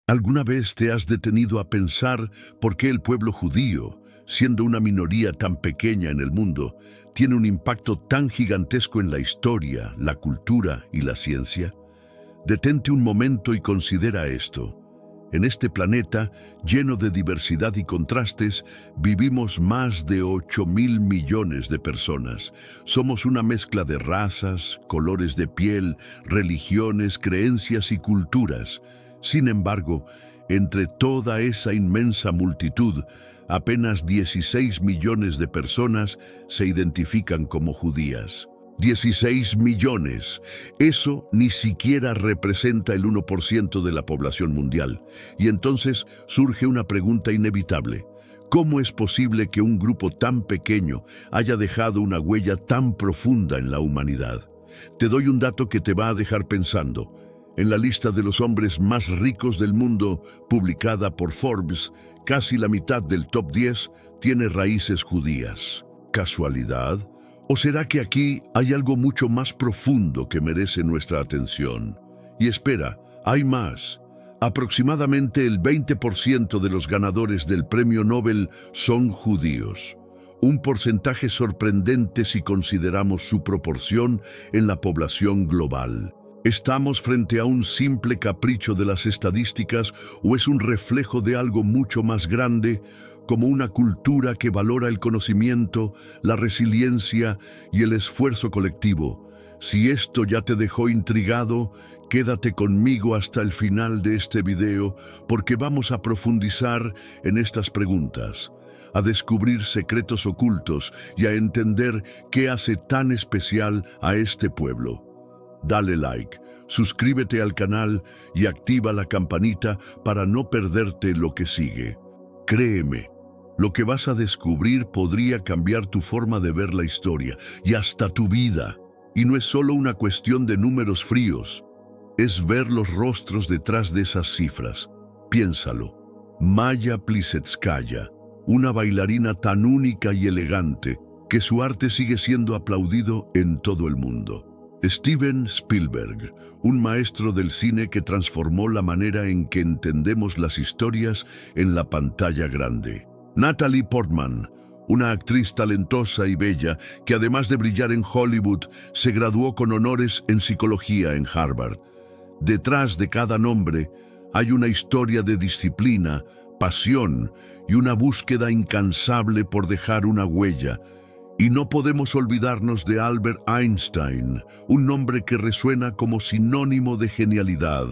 ¿Alguna vez te has detenido a pensar por qué el pueblo judío, siendo una minoría tan pequeña en el mundo, tiene un impacto tan gigantesco en la historia, la cultura y la ciencia? Detente un momento y considera esto. En este planeta, lleno de diversidad y contrastes, vivimos más de 8.000 millones de personas. Somos una mezcla de razas, colores de piel, religiones, creencias y culturas. Sin embargo, entre toda esa inmensa multitud, apenas 16 millones de personas se identifican como judías. 16 millones. Eso ni siquiera representa el 1% de la población mundial. Y entonces surge una pregunta inevitable. ¿Cómo es posible que un grupo tan pequeño haya dejado una huella tan profunda en la humanidad? Te doy un dato que te va a dejar pensando. En la lista de los hombres más ricos del mundo, publicada por Forbes, casi la mitad del top 10 tiene raíces judías. ¿Casualidad? ¿O será que aquí hay algo mucho más profundo que merece nuestra atención? Y espera, hay más. Aproximadamente el 20% de los ganadores del Premio Nobel son judíos. Un porcentaje sorprendente si consideramos su proporción en la población global. ¿Estamos frente a un simple capricho de las estadísticas o es un reflejo de algo mucho más grande, como una cultura que valora el conocimiento, la resiliencia y el esfuerzo colectivo? Si esto ya te dejó intrigado, quédate conmigo hasta el final de este video porque vamos a profundizar en estas preguntas, a descubrir secretos ocultos y a entender qué hace tan especial a este pueblo. Dale like, suscríbete al canal y activa la campanita para no perderte lo que sigue. Créeme, lo que vas a descubrir podría cambiar tu forma de ver la historia y hasta tu vida. Y no es solo una cuestión de números fríos, es ver los rostros detrás de esas cifras. Piénsalo. Maya Plisetskaya, una bailarina tan única y elegante que su arte sigue siendo aplaudido en todo el mundo. Steven Spielberg, un maestro del cine que transformó la manera en que entendemos las historias en la pantalla grande. Natalie Portman, una actriz talentosa y bella que además de brillar en Hollywood, se graduó con honores en psicología en Harvard. Detrás de cada nombre hay una historia de disciplina, pasión y una búsqueda incansable por dejar una huella. Y no podemos olvidarnos de Albert Einstein, un nombre que resuena como sinónimo de genialidad,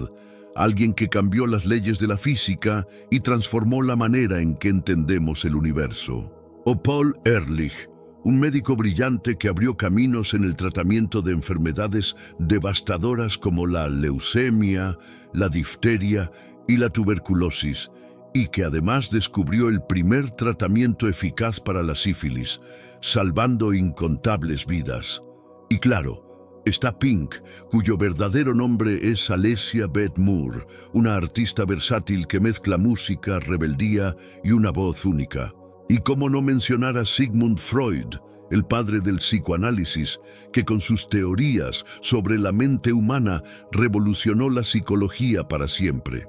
alguien que cambió las leyes de la física y transformó la manera en que entendemos el universo. O Paul Ehrlich, un médico brillante que abrió caminos en el tratamiento de enfermedades devastadoras como la leucemia, la difteria y la tuberculosis, y que además descubrió el primer tratamiento eficaz para la sífilis, salvando incontables vidas. Y claro, está Pink, cuyo verdadero nombre es Alesia Beth Moore, una artista versátil que mezcla música, rebeldía y una voz única. Y cómo no mencionar a Sigmund Freud, el padre del psicoanálisis, que con sus teorías sobre la mente humana revolucionó la psicología para siempre.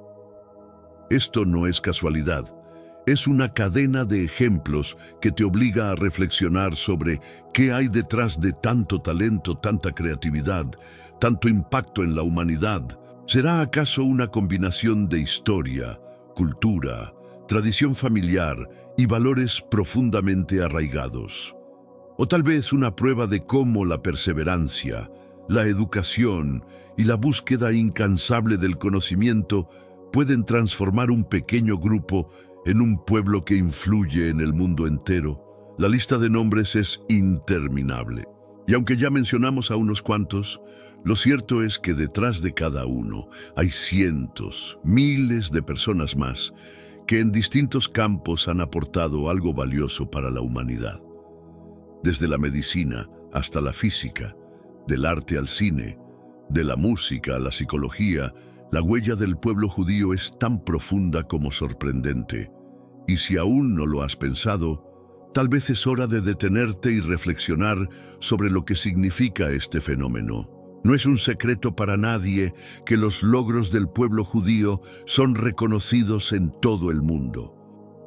Esto no es casualidad, es una cadena de ejemplos que te obliga a reflexionar sobre qué hay detrás de tanto talento, tanta creatividad, tanto impacto en la humanidad. ¿Será acaso una combinación de historia, cultura, tradición familiar y valores profundamente arraigados? O tal vez una prueba de cómo la perseverancia, la educación y la búsqueda incansable del conocimiento pueden transformar un pequeño grupo en un pueblo que influye en el mundo entero. La lista de nombres es interminable. Y aunque ya mencionamos a unos cuantos, lo cierto es que detrás de cada uno hay cientos, miles de personas más que en distintos campos han aportado algo valioso para la humanidad. Desde la medicina hasta la física, del arte al cine, de la música a la psicología, la huella del pueblo judío es tan profunda como sorprendente. Y si aún no lo has pensado, tal vez es hora de detenerte y reflexionar sobre lo que significa este fenómeno. No es un secreto para nadie que los logros del pueblo judío son reconocidos en todo el mundo.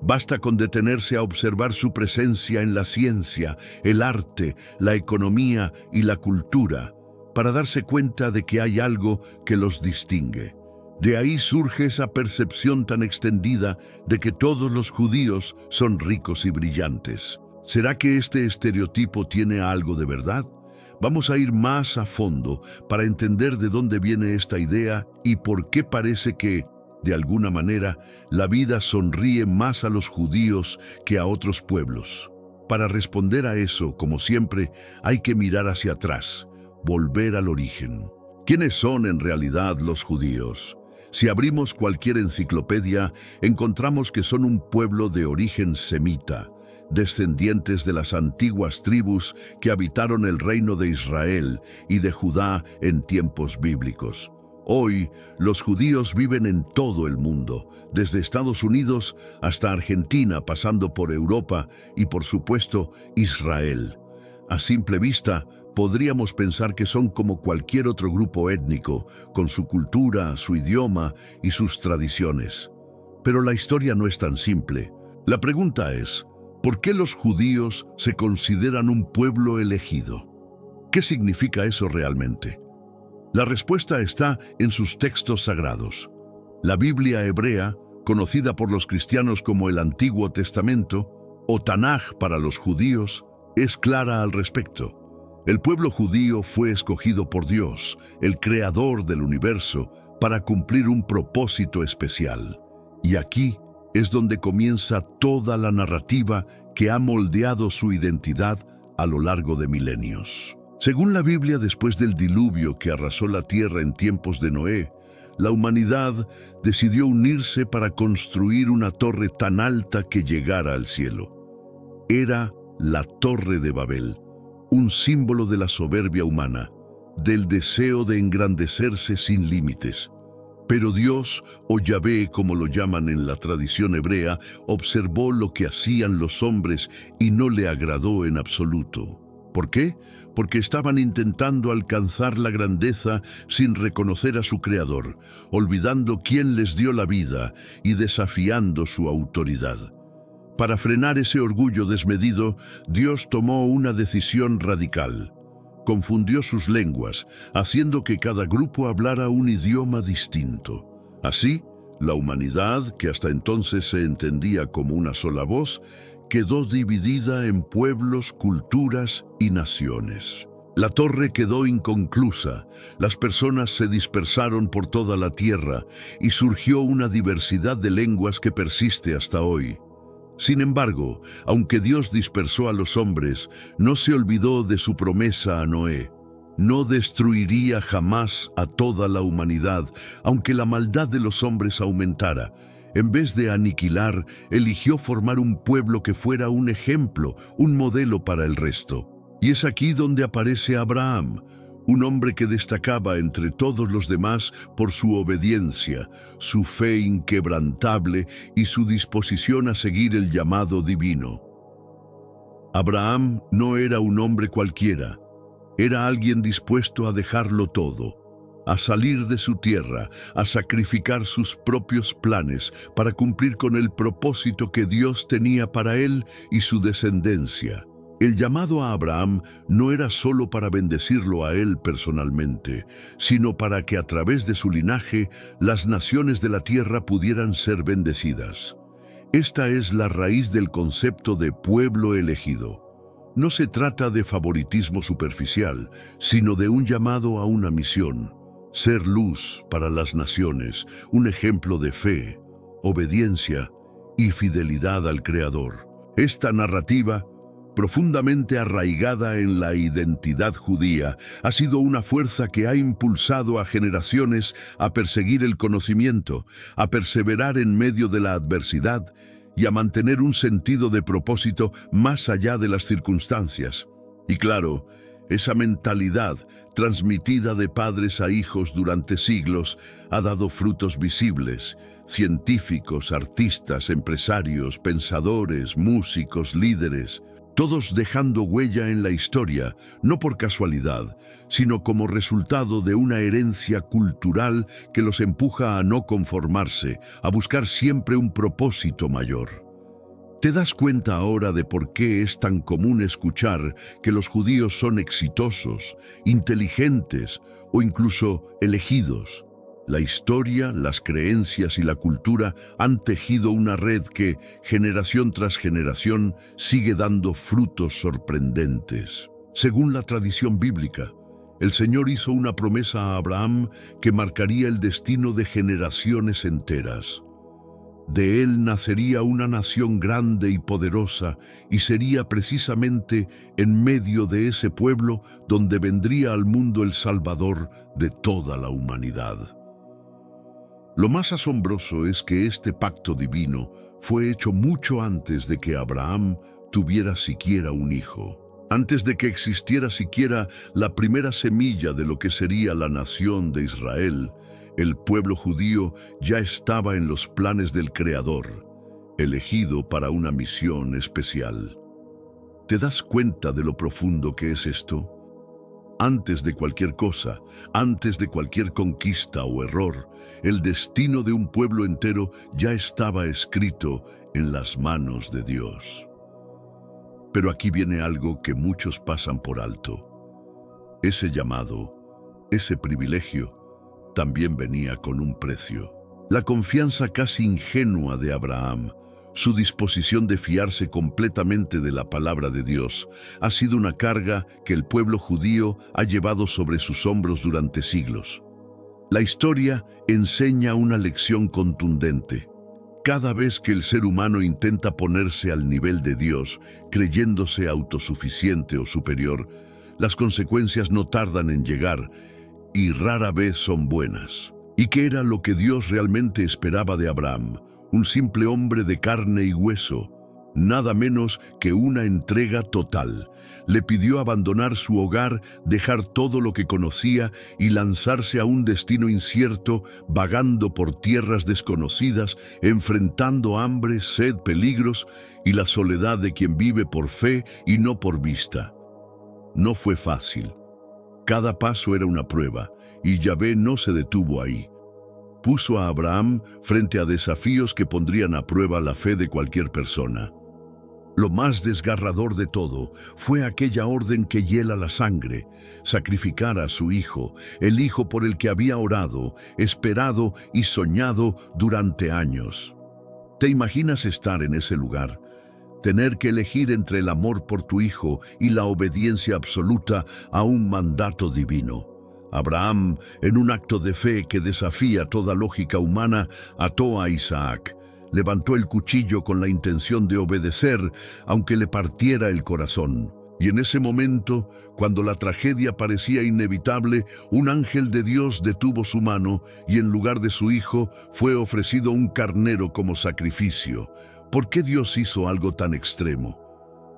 Basta con detenerse a observar su presencia en la ciencia, el arte, la economía y la cultura, para darse cuenta de que hay algo que los distingue. De ahí surge esa percepción tan extendida de que todos los judíos son ricos y brillantes. ¿Será que este estereotipo tiene algo de verdad? Vamos a ir más a fondo para entender de dónde viene esta idea y por qué parece que, de alguna manera, la vida sonríe más a los judíos que a otros pueblos. Para responder a eso, como siempre, hay que mirar hacia atrás, volver al origen. ¿Quiénes son en realidad los judíos? Si abrimos cualquier enciclopedia, encontramos que son un pueblo de origen semita, descendientes de las antiguas tribus que habitaron el reino de Israel y de Judá en tiempos bíblicos. Hoy, los judíos viven en todo el mundo, desde Estados Unidos hasta Argentina, pasando por Europa y, por supuesto, Israel. A simple vista, podríamos pensar que son como cualquier otro grupo étnico, con su cultura, su idioma y sus tradiciones. Pero la historia no es tan simple. La pregunta es, ¿por qué los judíos se consideran un pueblo elegido? ¿Qué significa eso realmente? La respuesta está en sus textos sagrados. La Biblia hebrea, conocida por los cristianos como el Antiguo Testamento, o Tanaj para los judíos, es clara al respecto. El pueblo judío fue escogido por Dios, el creador del universo, para cumplir un propósito especial. Y aquí es donde comienza toda la narrativa que ha moldeado su identidad a lo largo de milenios. Según la Biblia, después del diluvio que arrasó la tierra en tiempos de Noé, la humanidad decidió unirse para construir una torre tan alta que llegara al cielo. Era la Torre de Babel, un símbolo de la soberbia humana, del deseo de engrandecerse sin límites. Pero Dios, o Yahvé como lo llaman en la tradición hebrea, observó lo que hacían los hombres y no le agradó en absoluto. ¿Por qué? Porque estaban intentando alcanzar la grandeza sin reconocer a su Creador, olvidando quién les dio la vida y desafiando su autoridad. Para frenar ese orgullo desmedido, Dios tomó una decisión radical. Confundió sus lenguas, haciendo que cada grupo hablara un idioma distinto. Así, la humanidad, que hasta entonces se entendía como una sola voz, quedó dividida en pueblos, culturas y naciones. La torre quedó inconclusa, las personas se dispersaron por toda la tierra y surgió una diversidad de lenguas que persiste hasta hoy. Sin embargo, aunque Dios dispersó a los hombres, no se olvidó de su promesa a Noé. No destruiría jamás a toda la humanidad, aunque la maldad de los hombres aumentara. En vez de aniquilar, eligió formar un pueblo que fuera un ejemplo, un modelo para el resto. Y es aquí donde aparece Abraham, un hombre que destacaba entre todos los demás por su obediencia, su fe inquebrantable y su disposición a seguir el llamado divino. Abraham no era un hombre cualquiera, era alguien dispuesto a dejarlo todo, a salir de su tierra, a sacrificar sus propios planes para cumplir con el propósito que Dios tenía para él y su descendencia. El llamado a Abraham no era solo para bendecirlo a él personalmente, sino para que a través de su linaje las naciones de la tierra pudieran ser bendecidas. Esta es la raíz del concepto de pueblo elegido. No se trata de favoritismo superficial, sino de un llamado a una misión. Ser luz para las naciones, un ejemplo de fe, obediencia y fidelidad al Creador. Esta narrativa, profundamente arraigada en la identidad judía, ha sido una fuerza que ha impulsado a generaciones a perseguir el conocimiento, a perseverar en medio de la adversidad y a mantener un sentido de propósito más allá de las circunstancias. Y claro, esa mentalidad, transmitida de padres a hijos durante siglos, ha dado frutos visibles. Científicos, artistas, empresarios, pensadores, músicos, líderes, todos dejando huella en la historia, no por casualidad, sino como resultado de una herencia cultural que los empuja a no conformarse, a buscar siempre un propósito mayor. ¿Te das cuenta ahora de por qué es tan común escuchar que los judíos son exitosos, inteligentes o incluso elegidos? La historia, las creencias y la cultura han tejido una red que, generación tras generación, sigue dando frutos sorprendentes. Según la tradición bíblica, el Señor hizo una promesa a Abraham que marcaría el destino de generaciones enteras. De él nacería una nación grande y poderosa, y sería precisamente en medio de ese pueblo donde vendría al mundo el Salvador de toda la humanidad. Lo más asombroso es que este pacto divino fue hecho mucho antes de que Abraham tuviera siquiera un hijo, antes de que existiera siquiera la primera semilla de lo que sería la nación de Israel. El pueblo judío ya estaba en los planes del Creador, elegido para una misión especial. ¿Te das cuenta de lo profundo que es esto? Antes de cualquier cosa, antes de cualquier conquista o error, el destino de un pueblo entero ya estaba escrito en las manos de Dios. Pero aquí viene algo que muchos pasan por alto. Ese llamado, ese privilegio, también venía con un precio. La confianza casi ingenua de Abraham, su disposición de fiarse completamente de la palabra de Dios, ha sido una carga que el pueblo judío ha llevado sobre sus hombros durante siglos. La historia enseña una lección contundente. Cada vez que el ser humano intenta ponerse al nivel de Dios, creyéndose autosuficiente o superior, las consecuencias no tardan en llegar y rara vez son buenas. ¿Y qué era lo que Dios realmente esperaba de Abraham? Un simple hombre de carne y hueso, nada menos que una entrega total. Le pidió abandonar su hogar, dejar todo lo que conocía y lanzarse a un destino incierto, vagando por tierras desconocidas, enfrentando hambre, sed, peligros y la soledad de quien vive por fe y no por vista. No fue fácil. Cada paso era una prueba, y Yahvé no se detuvo ahí. Puso a Abraham frente a desafíos que pondrían a prueba la fe de cualquier persona. Lo más desgarrador de todo fue aquella orden que hiela la sangre: sacrificar a su hijo, el hijo por el que había orado, esperado y soñado durante años. ¿Te imaginas estar en ese lugar? Tener que elegir entre el amor por tu hijo y la obediencia absoluta a un mandato divino. Abraham, en un acto de fe que desafía toda lógica humana, ató a Isaac. Levantó el cuchillo con la intención de obedecer, aunque le partiera el corazón. Y en ese momento, cuando la tragedia parecía inevitable, un ángel de Dios detuvo su mano y en lugar de su hijo fue ofrecido un carnero como sacrificio. ¿Por qué Dios hizo algo tan extremo?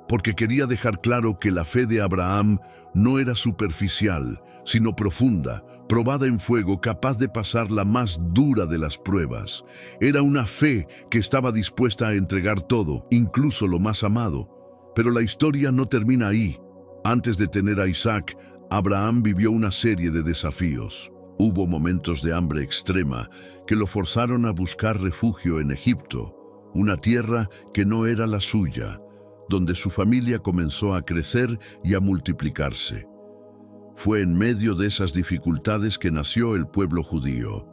Porque quería dejar claro que la fe de Abraham no era superficial, sino profunda, probada en fuego, capaz de pasar la más dura de las pruebas. Era una fe que estaba dispuesta a entregar todo, incluso lo más amado. Pero la historia no termina ahí. Antes de tener a Isaac, Abraham vivió una serie de desafíos. Hubo momentos de hambre extrema que lo forzaron a buscar refugio en Egipto, una tierra que no era la suya, donde su familia comenzó a crecer y a multiplicarse. Fue en medio de esas dificultades que nació el pueblo judío,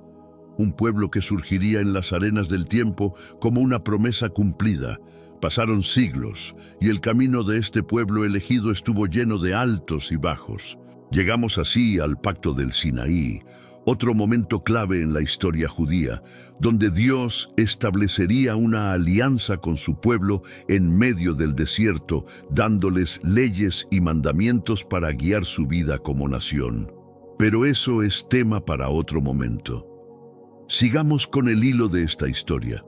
un pueblo que surgiría en las arenas del tiempo como una promesa cumplida. Pasaron siglos y el camino de este pueblo elegido estuvo lleno de altos y bajos. Llegamos así al Pacto del Sinaí, otro momento clave en la historia judía, donde Dios establecería una alianza con su pueblo en medio del desierto, dándoles leyes y mandamientos para guiar su vida como nación. Pero eso es tema para otro momento. Sigamos con el hilo de esta historia.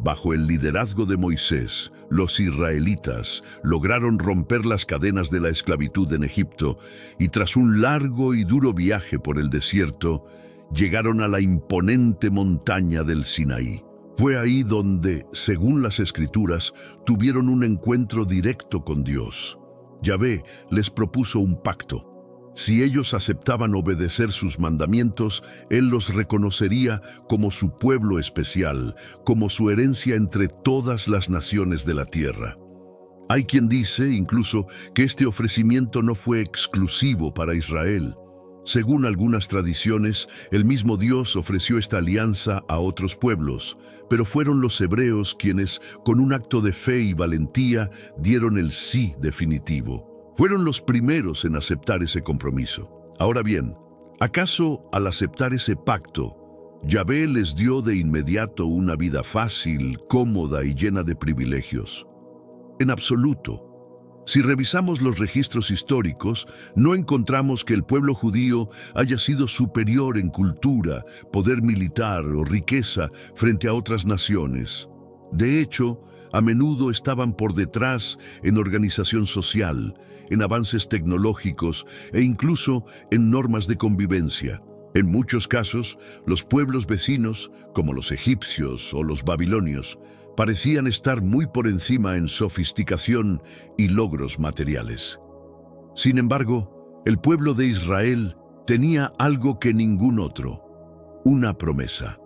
Bajo el liderazgo de Moisés, los israelitas lograron romper las cadenas de la esclavitud en Egipto y tras un largo y duro viaje por el desierto, llegaron a la imponente montaña del Sinaí. Fue ahí donde, según las Escrituras, tuvieron un encuentro directo con Dios. Yahvé les propuso un pacto. Si ellos aceptaban obedecer sus mandamientos, Él los reconocería como su pueblo especial, como su herencia entre todas las naciones de la tierra. Hay quien dice, incluso, que este ofrecimiento no fue exclusivo para Israel. Según algunas tradiciones, el mismo Dios ofreció esta alianza a otros pueblos, pero fueron los hebreos quienes, con un acto de fe y valentía, dieron el sí definitivo. Fueron los primeros en aceptar ese compromiso. Ahora bien, ¿acaso al aceptar ese pacto, Yahvé les dio de inmediato una vida fácil, cómoda y llena de privilegios? En absoluto. Si revisamos los registros históricos, no encontramos que el pueblo judío haya sido superior en cultura, poder militar o riqueza frente a otras naciones. De hecho, a menudo estaban por detrás en organización social, en avances tecnológicos e incluso en normas de convivencia. En muchos casos, los pueblos vecinos, como los egipcios o los babilonios, parecían estar muy por encima en sofisticación y logros materiales. Sin embargo, el pueblo de Israel tenía algo que ningún otro: una promesa.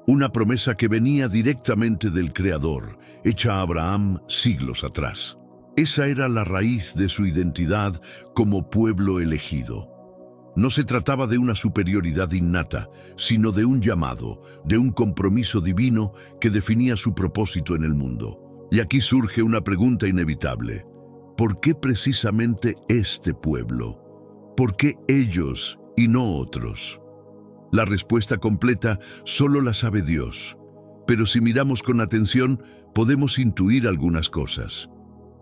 Una promesa que venía directamente del Creador, hecha a Abraham siglos atrás. Esa era la raíz de su identidad como pueblo elegido. No se trataba de una superioridad innata, sino de un llamado, de un compromiso divino que definía su propósito en el mundo. Y aquí surge una pregunta inevitable: ¿por qué precisamente este pueblo? ¿Por qué ellos y no otros? La respuesta completa solo la sabe Dios, pero si miramos con atención, podemos intuir algunas cosas.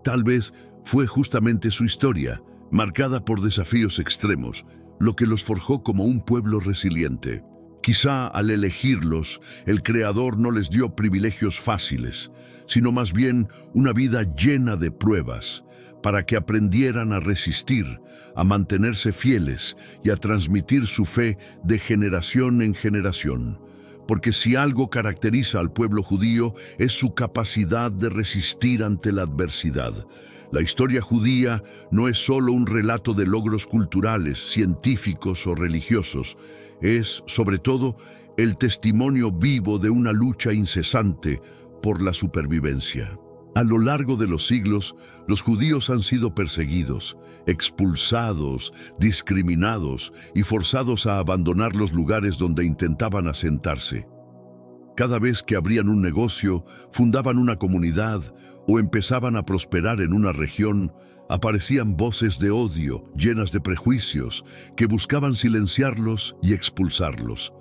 Tal vez fue justamente su historia, marcada por desafíos extremos, lo que los forjó como un pueblo resiliente. Quizá al elegirlos, el Creador no les dio privilegios fáciles, sino más bien una vida llena de pruebas, para que aprendieran a resistir, a mantenerse fieles y a transmitir su fe de generación en generación. Porque si algo caracteriza al pueblo judío es su capacidad de resistir ante la adversidad. La historia judía no es solo un relato de logros culturales, científicos o religiosos. Es, sobre todo, el testimonio vivo de una lucha incesante por la supervivencia. A lo largo de los siglos, los judíos han sido perseguidos, expulsados, discriminados y forzados a abandonar los lugares donde intentaban asentarse. Cada vez que abrían un negocio, fundaban una comunidad o empezaban a prosperar en una región, aparecían voces de odio, llenas de prejuicios, que buscaban silenciarlos y expulsarlos.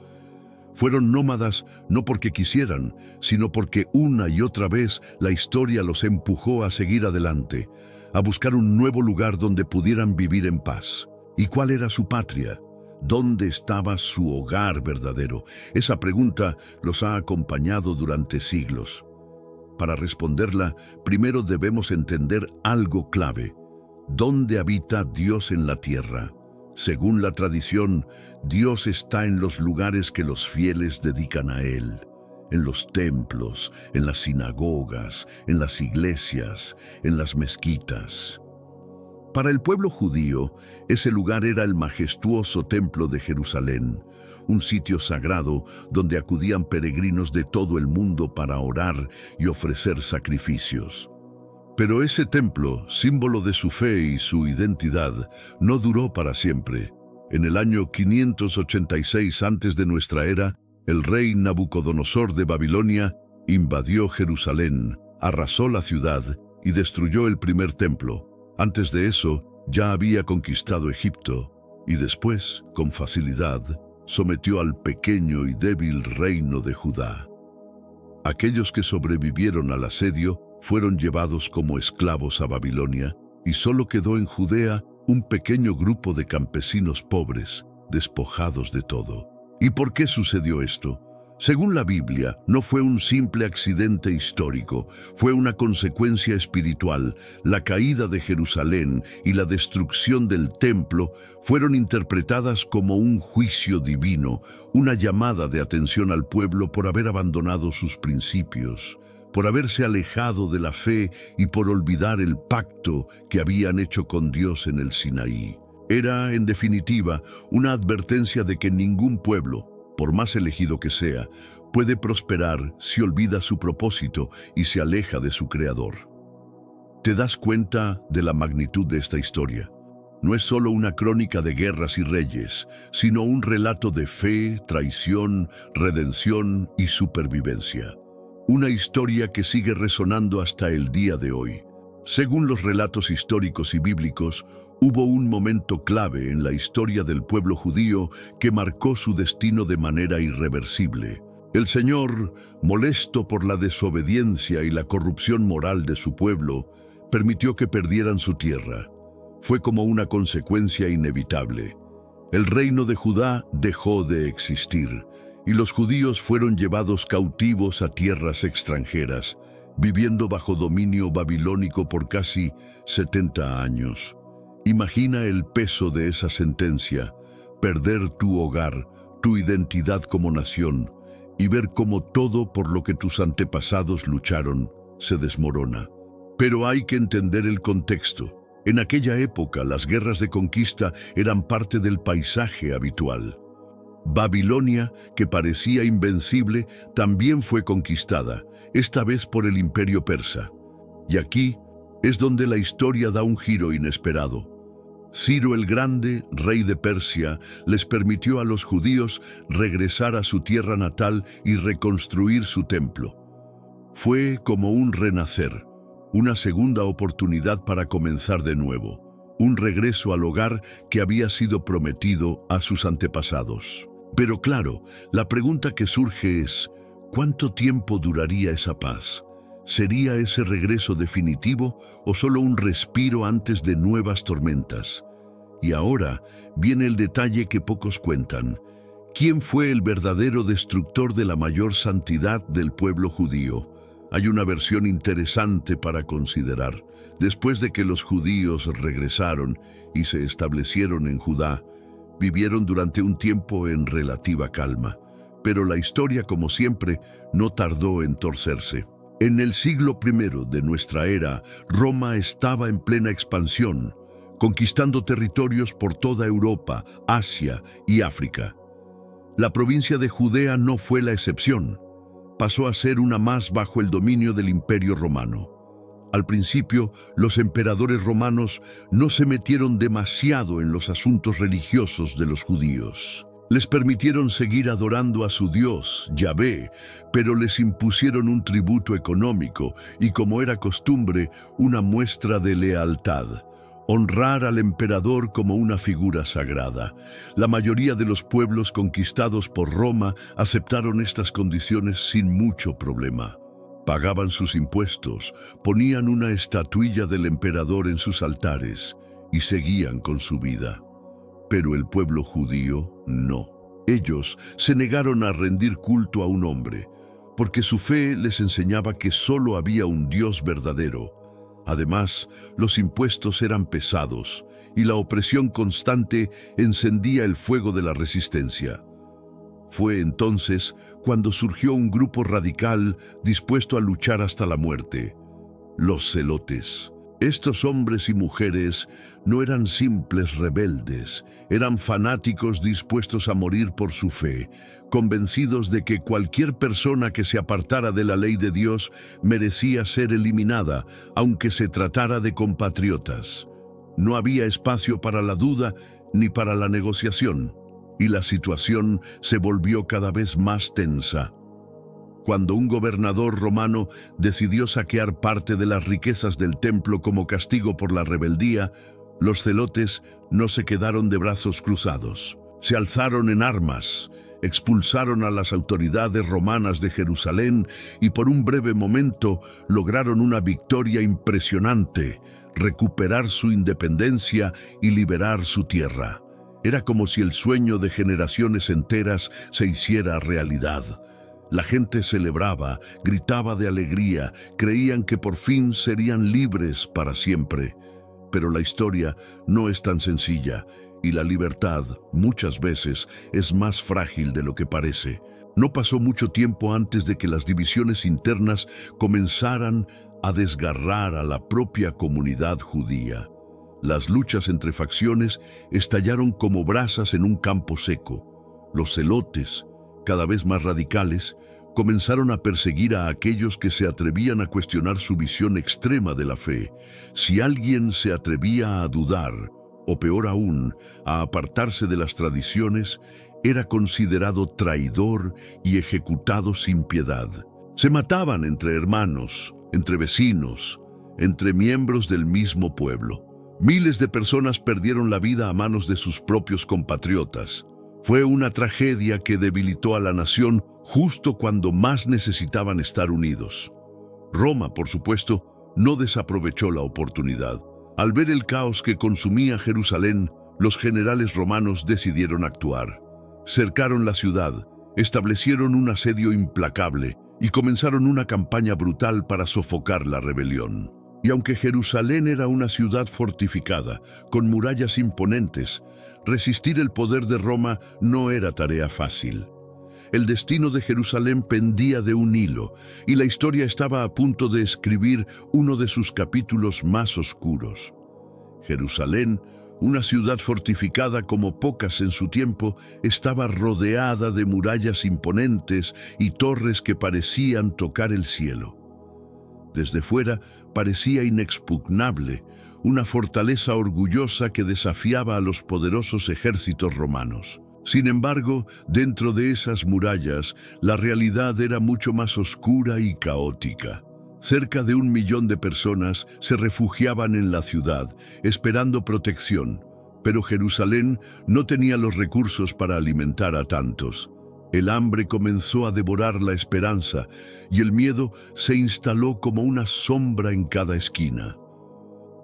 Fueron nómadas no porque quisieran, sino porque una y otra vez la historia los empujó a seguir adelante, a buscar un nuevo lugar donde pudieran vivir en paz. ¿Y cuál era su patria? ¿Dónde estaba su hogar verdadero? Esa pregunta los ha acompañado durante siglos. Para responderla, primero debemos entender algo clave: ¿dónde habita Dios en la tierra? Según la tradición, Dios está en los lugares que los fieles dedican a Él, en los templos, en las sinagogas, en las iglesias, en las mezquitas. Para el pueblo judío, ese lugar era el majestuoso templo de Jerusalén, un sitio sagrado donde acudían peregrinos de todo el mundo para orar y ofrecer sacrificios. Pero ese templo, símbolo de su fe y su identidad, no duró para siempre. En el año 586 antes de nuestra era, el rey Nabucodonosor de Babilonia invadió Jerusalén, arrasó la ciudad y destruyó el primer templo. Antes de eso, ya había conquistado Egipto y después, con facilidad, sometió al pequeño y débil reino de Judá. Aquellos que sobrevivieron al asedio fueron llevados como esclavos a Babilonia y solo quedó en Judea un pequeño grupo de campesinos pobres, despojados de todo. ¿Y por qué sucedió esto? Según la Biblia, no fue un simple accidente histórico, fue una consecuencia espiritual. La caída de Jerusalén y la destrucción del templo fueron interpretadas como un juicio divino, una llamada de atención al pueblo por haber abandonado sus principios, por haberse alejado de la fe y por olvidar el pacto que habían hecho con Dios en el Sinaí. Era, en definitiva, una advertencia de que ningún pueblo, por más elegido que sea, puede prosperar si olvida su propósito y se aleja de su Creador. ¿Te das cuenta de la magnitud de esta historia? No es solo una crónica de guerras y reyes, sino un relato de fe, traición, redención y supervivencia. Una historia que sigue resonando hasta el día de hoy. Según los relatos históricos y bíblicos, hubo un momento clave en la historia del pueblo judío que marcó su destino de manera irreversible. El Señor, molesto por la desobediencia y la corrupción moral de su pueblo, permitió que perdieran su tierra. Fue como una consecuencia inevitable. El reino de Judá dejó de existir, y los judíos fueron llevados cautivos a tierras extranjeras, viviendo bajo dominio babilónico por casi 70 años. Imagina el peso de esa sentencia, perder tu hogar, tu identidad como nación, y ver cómo todo por lo que tus antepasados lucharon se desmorona. Pero hay que entender el contexto. En aquella época, las guerras de conquista eran parte del paisaje habitual. Babilonia, que parecía invencible, también fue conquistada, esta vez por el Imperio Persa. Y aquí es donde la historia da un giro inesperado. Ciro el Grande, rey de Persia, les permitió a los judíos regresar a su tierra natal y reconstruir su templo. Fue como un renacer, una segunda oportunidad para comenzar de nuevo, un regreso al hogar que había sido prometido a sus antepasados. Pero claro, la pregunta que surge es, ¿cuánto tiempo duraría esa paz? ¿Sería ese regreso definitivo o solo un respiro antes de nuevas tormentas? Y ahora viene el detalle que pocos cuentan. ¿Quién fue el verdadero destructor de la mayor santidad del pueblo judío? Hay una versión interesante para considerar. Después de que los judíos regresaron y se establecieron en Judá, vivieron durante un tiempo en relativa calma. Pero la historia, como siempre, no tardó en torcerse. En el siglo I de nuestra era, Roma estaba en plena expansión, conquistando territorios por toda Europa, Asia y África. La provincia de Judea no fue la excepción. Pasó a ser una más bajo el dominio del Imperio Romano. Al principio, los emperadores romanos no se metieron demasiado en los asuntos religiosos de los judíos. Les permitieron seguir adorando a su Dios, Yahvé, pero les impusieron un tributo económico y, como era costumbre, una muestra de lealtad. Honrar al emperador como una figura sagrada. La mayoría de los pueblos conquistados por Roma aceptaron estas condiciones sin mucho problema. Pagaban sus impuestos, ponían una estatuilla del emperador en sus altares y seguían con su vida. Pero el pueblo judío no. Ellos se negaron a rendir culto a un hombre, porque su fe les enseñaba que solo había un Dios verdadero. Además, los impuestos eran pesados y la opresión constante encendía el fuego de la resistencia. Fue entonces cuando surgió un grupo radical dispuesto a luchar hasta la muerte: los celotes. Estos hombres y mujeres no eran simples rebeldes, eran fanáticos dispuestos a morir por su fe, convencidos de que cualquier persona que se apartara de la ley de Dios merecía ser eliminada, aunque se tratara de compatriotas. No había espacio para la duda ni para la negociación, y la situación se volvió cada vez más tensa. Cuando un gobernador romano decidió saquear parte de las riquezas del templo como castigo por la rebeldía, los celotes no se quedaron de brazos cruzados. Se alzaron en armas, expulsaron a las autoridades romanas de Jerusalén y por un breve momento lograron una victoria impresionante: recuperar su independencia y liberar su tierra. Era como si el sueño de generaciones enteras se hiciera realidad. La gente celebraba, gritaba de alegría, creían que por fin serían libres para siempre. Pero la historia no es tan sencilla y la libertad, muchas veces, es más frágil de lo que parece. No pasó mucho tiempo antes de que las divisiones internas comenzaran a desgarrar a la propia comunidad judía. Las luchas entre facciones estallaron como brasas en un campo seco. Los celotes, cada vez más radicales, comenzaron a perseguir a aquellos que se atrevían a cuestionar su visión extrema de la fe. Si alguien se atrevía a dudar, o peor aún, a apartarse de las tradiciones, era considerado traidor y ejecutado sin piedad. Se mataban entre hermanos, entre vecinos, entre miembros del mismo pueblo. Miles de personas perdieron la vida a manos de sus propios compatriotas. Fue una tragedia que debilitó a la nación justo cuando más necesitaban estar unidos. Roma, por supuesto, no desaprovechó la oportunidad. Al ver el caos que consumía Jerusalén, los generales romanos decidieron actuar. Cercaron la ciudad, establecieron un asedio implacable y comenzaron una campaña brutal para sofocar la rebelión. Y aunque Jerusalén era una ciudad fortificada, con murallas imponentes, resistir el poder de Roma no era tarea fácil. El destino de Jerusalén pendía de un hilo, y la historia estaba a punto de escribir uno de sus capítulos más oscuros. Jerusalén, una ciudad fortificada como pocas en su tiempo, estaba rodeada de murallas imponentes y torres que parecían tocar el cielo. Desde fuera parecía inexpugnable, una fortaleza orgullosa que desafiaba a los poderosos ejércitos romanos. Sin embargo, dentro de esas murallas, la realidad era mucho más oscura y caótica. Cerca de 1 millón de personas se refugiaban en la ciudad, esperando protección, pero Jerusalén no tenía los recursos para alimentar a tantos. El hambre comenzó a devorar la esperanza y el miedo se instaló como una sombra en cada esquina.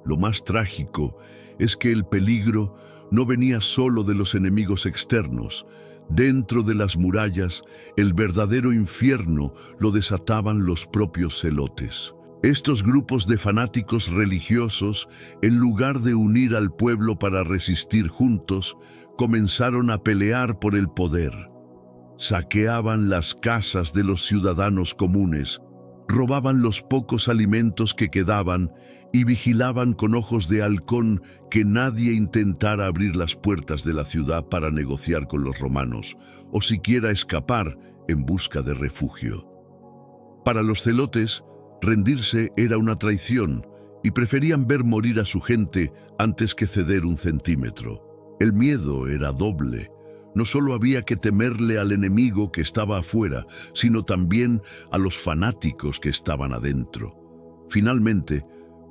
Lo más trágico es que el peligro no venía solo de los enemigos externos. Dentro de las murallas, el verdadero infierno lo desataban los propios celotes. Estos grupos de fanáticos religiosos, en lugar de unir al pueblo para resistir juntos, comenzaron a pelear por el poder. Saqueaban las casas de los ciudadanos comunes, robaban los pocos alimentos que quedaban y vigilaban con ojos de halcón que nadie intentara abrir las puertas de la ciudad para negociar con los romanos o siquiera escapar en busca de refugio. Para los celotes, rendirse era una traición y preferían ver morir a su gente antes que ceder un centímetro. El miedo era doble. No solo había que temerle al enemigo que estaba afuera, sino también a los fanáticos que estaban adentro. Finalmente,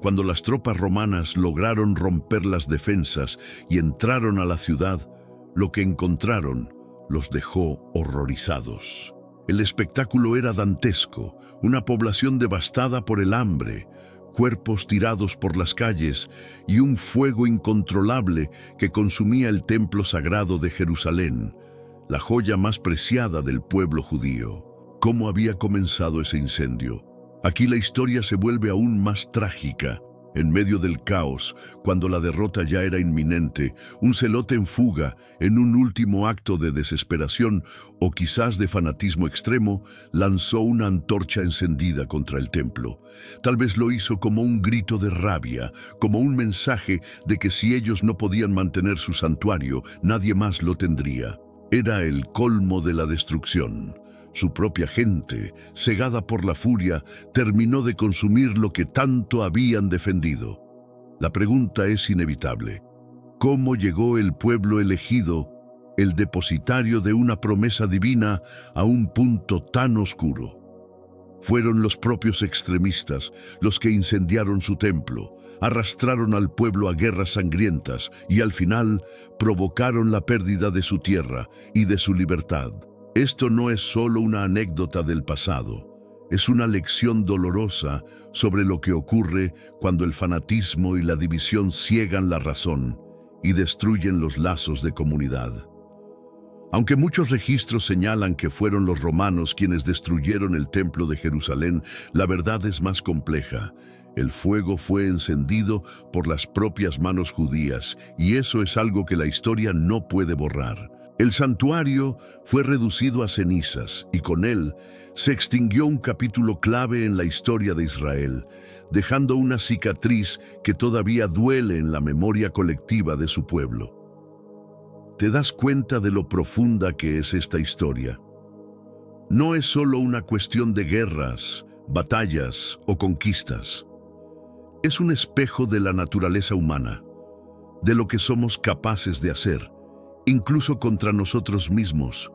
cuando las tropas romanas lograron romper las defensas y entraron a la ciudad, lo que encontraron los dejó horrorizados. El espectáculo era dantesco, una población devastada por el hambre, cuerpos tirados por las calles y un fuego incontrolable que consumía el templo sagrado de Jerusalén, la joya más preciada del pueblo judío. ¿Cómo había comenzado ese incendio? Aquí la historia se vuelve aún más trágica. En medio del caos, cuando la derrota ya era inminente, un celote en fuga, en un último acto de desesperación o quizás de fanatismo extremo, lanzó una antorcha encendida contra el templo. Tal vez lo hizo como un grito de rabia, como un mensaje de que si ellos no podían mantener su santuario, nadie más lo tendría. Era el colmo de la destrucción. Su propia gente, cegada por la furia, terminó de consumir lo que tanto habían defendido. La pregunta es inevitable. ¿Cómo llegó el pueblo elegido, el depositario de una promesa divina, a un punto tan oscuro? Fueron los propios extremistas los que incendiaron su templo, arrastraron al pueblo a guerras sangrientas y al final provocaron la pérdida de su tierra y de su libertad. Esto no es solo una anécdota del pasado, es una lección dolorosa sobre lo que ocurre cuando el fanatismo y la división ciegan la razón y destruyen los lazos de comunidad. Aunque muchos registros señalan que fueron los romanos quienes destruyeron el templo de Jerusalén, la verdad es más compleja. El fuego fue encendido por las propias manos judías, y eso es algo que la historia no puede borrar. El santuario fue reducido a cenizas, y con él se extinguió un capítulo clave en la historia de Israel, dejando una cicatriz que todavía duele en la memoria colectiva de su pueblo. ¿Te das cuenta de lo profunda que es esta historia? No es solo una cuestión de guerras, batallas o conquistas. Es un espejo de la naturaleza humana, de lo que somos capaces de hacer, incluso contra nosotros mismos,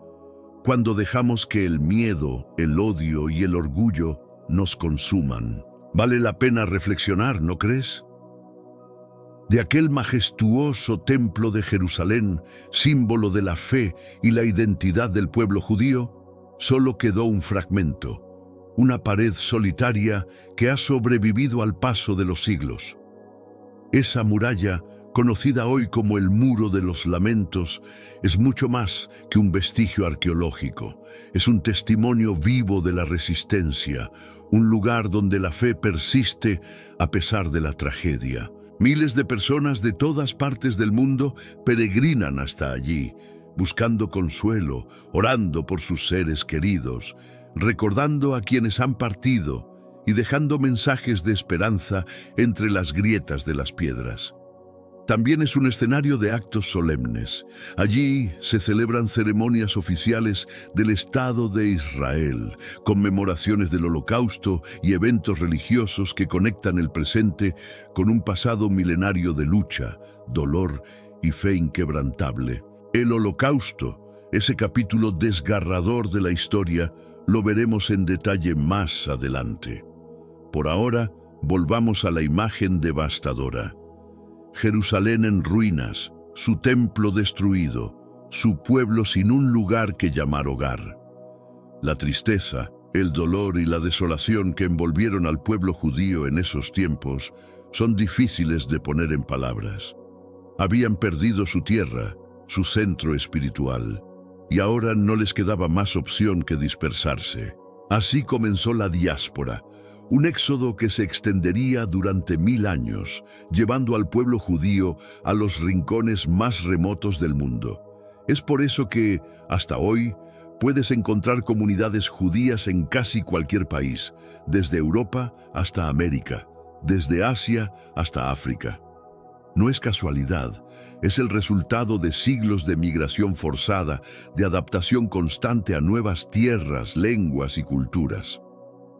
cuando dejamos que el miedo, el odio y el orgullo nos consuman. Vale la pena reflexionar, ¿no crees? De aquel majestuoso templo de Jerusalén, símbolo de la fe y la identidad del pueblo judío, solo quedó un fragmento, una pared solitaria que ha sobrevivido al paso de los siglos. Esa muralla, conocida hoy como el Muro de los Lamentos, es mucho más que un vestigio arqueológico. Es un testimonio vivo de la resistencia, un lugar donde la fe persiste a pesar de la tragedia. Miles de personas de todas partes del mundo peregrinan hasta allí, buscando consuelo, orando por sus seres queridos, recordando a quienes han partido y dejando mensajes de esperanza entre las grietas de las piedras. También es un escenario de actos solemnes. Allí se celebran ceremonias oficiales del Estado de Israel, conmemoraciones del Holocausto y eventos religiosos que conectan el presente con un pasado milenario de lucha, dolor y fe inquebrantable. El Holocausto, ese capítulo desgarrador de la historia, lo veremos en detalle más adelante. Por ahora, volvamos a la imagen devastadora. Jerusalén en ruinas, su templo destruido, su pueblo sin un lugar que llamar hogar. La tristeza, el dolor y la desolación que envolvieron al pueblo judío en esos tiempos son difíciles de poner en palabras. Habían perdido su tierra, su centro espiritual, y ahora no les quedaba más opción que dispersarse. Así comenzó la diáspora, un éxodo que se extendería durante 1000 años, llevando al pueblo judío a los rincones más remotos del mundo. Es por eso que, hasta hoy, puedes encontrar comunidades judías en casi cualquier país, desde Europa hasta América, desde Asia hasta África. No es casualidad, es el resultado de siglos de migración forzada, de adaptación constante a nuevas tierras, lenguas y culturas.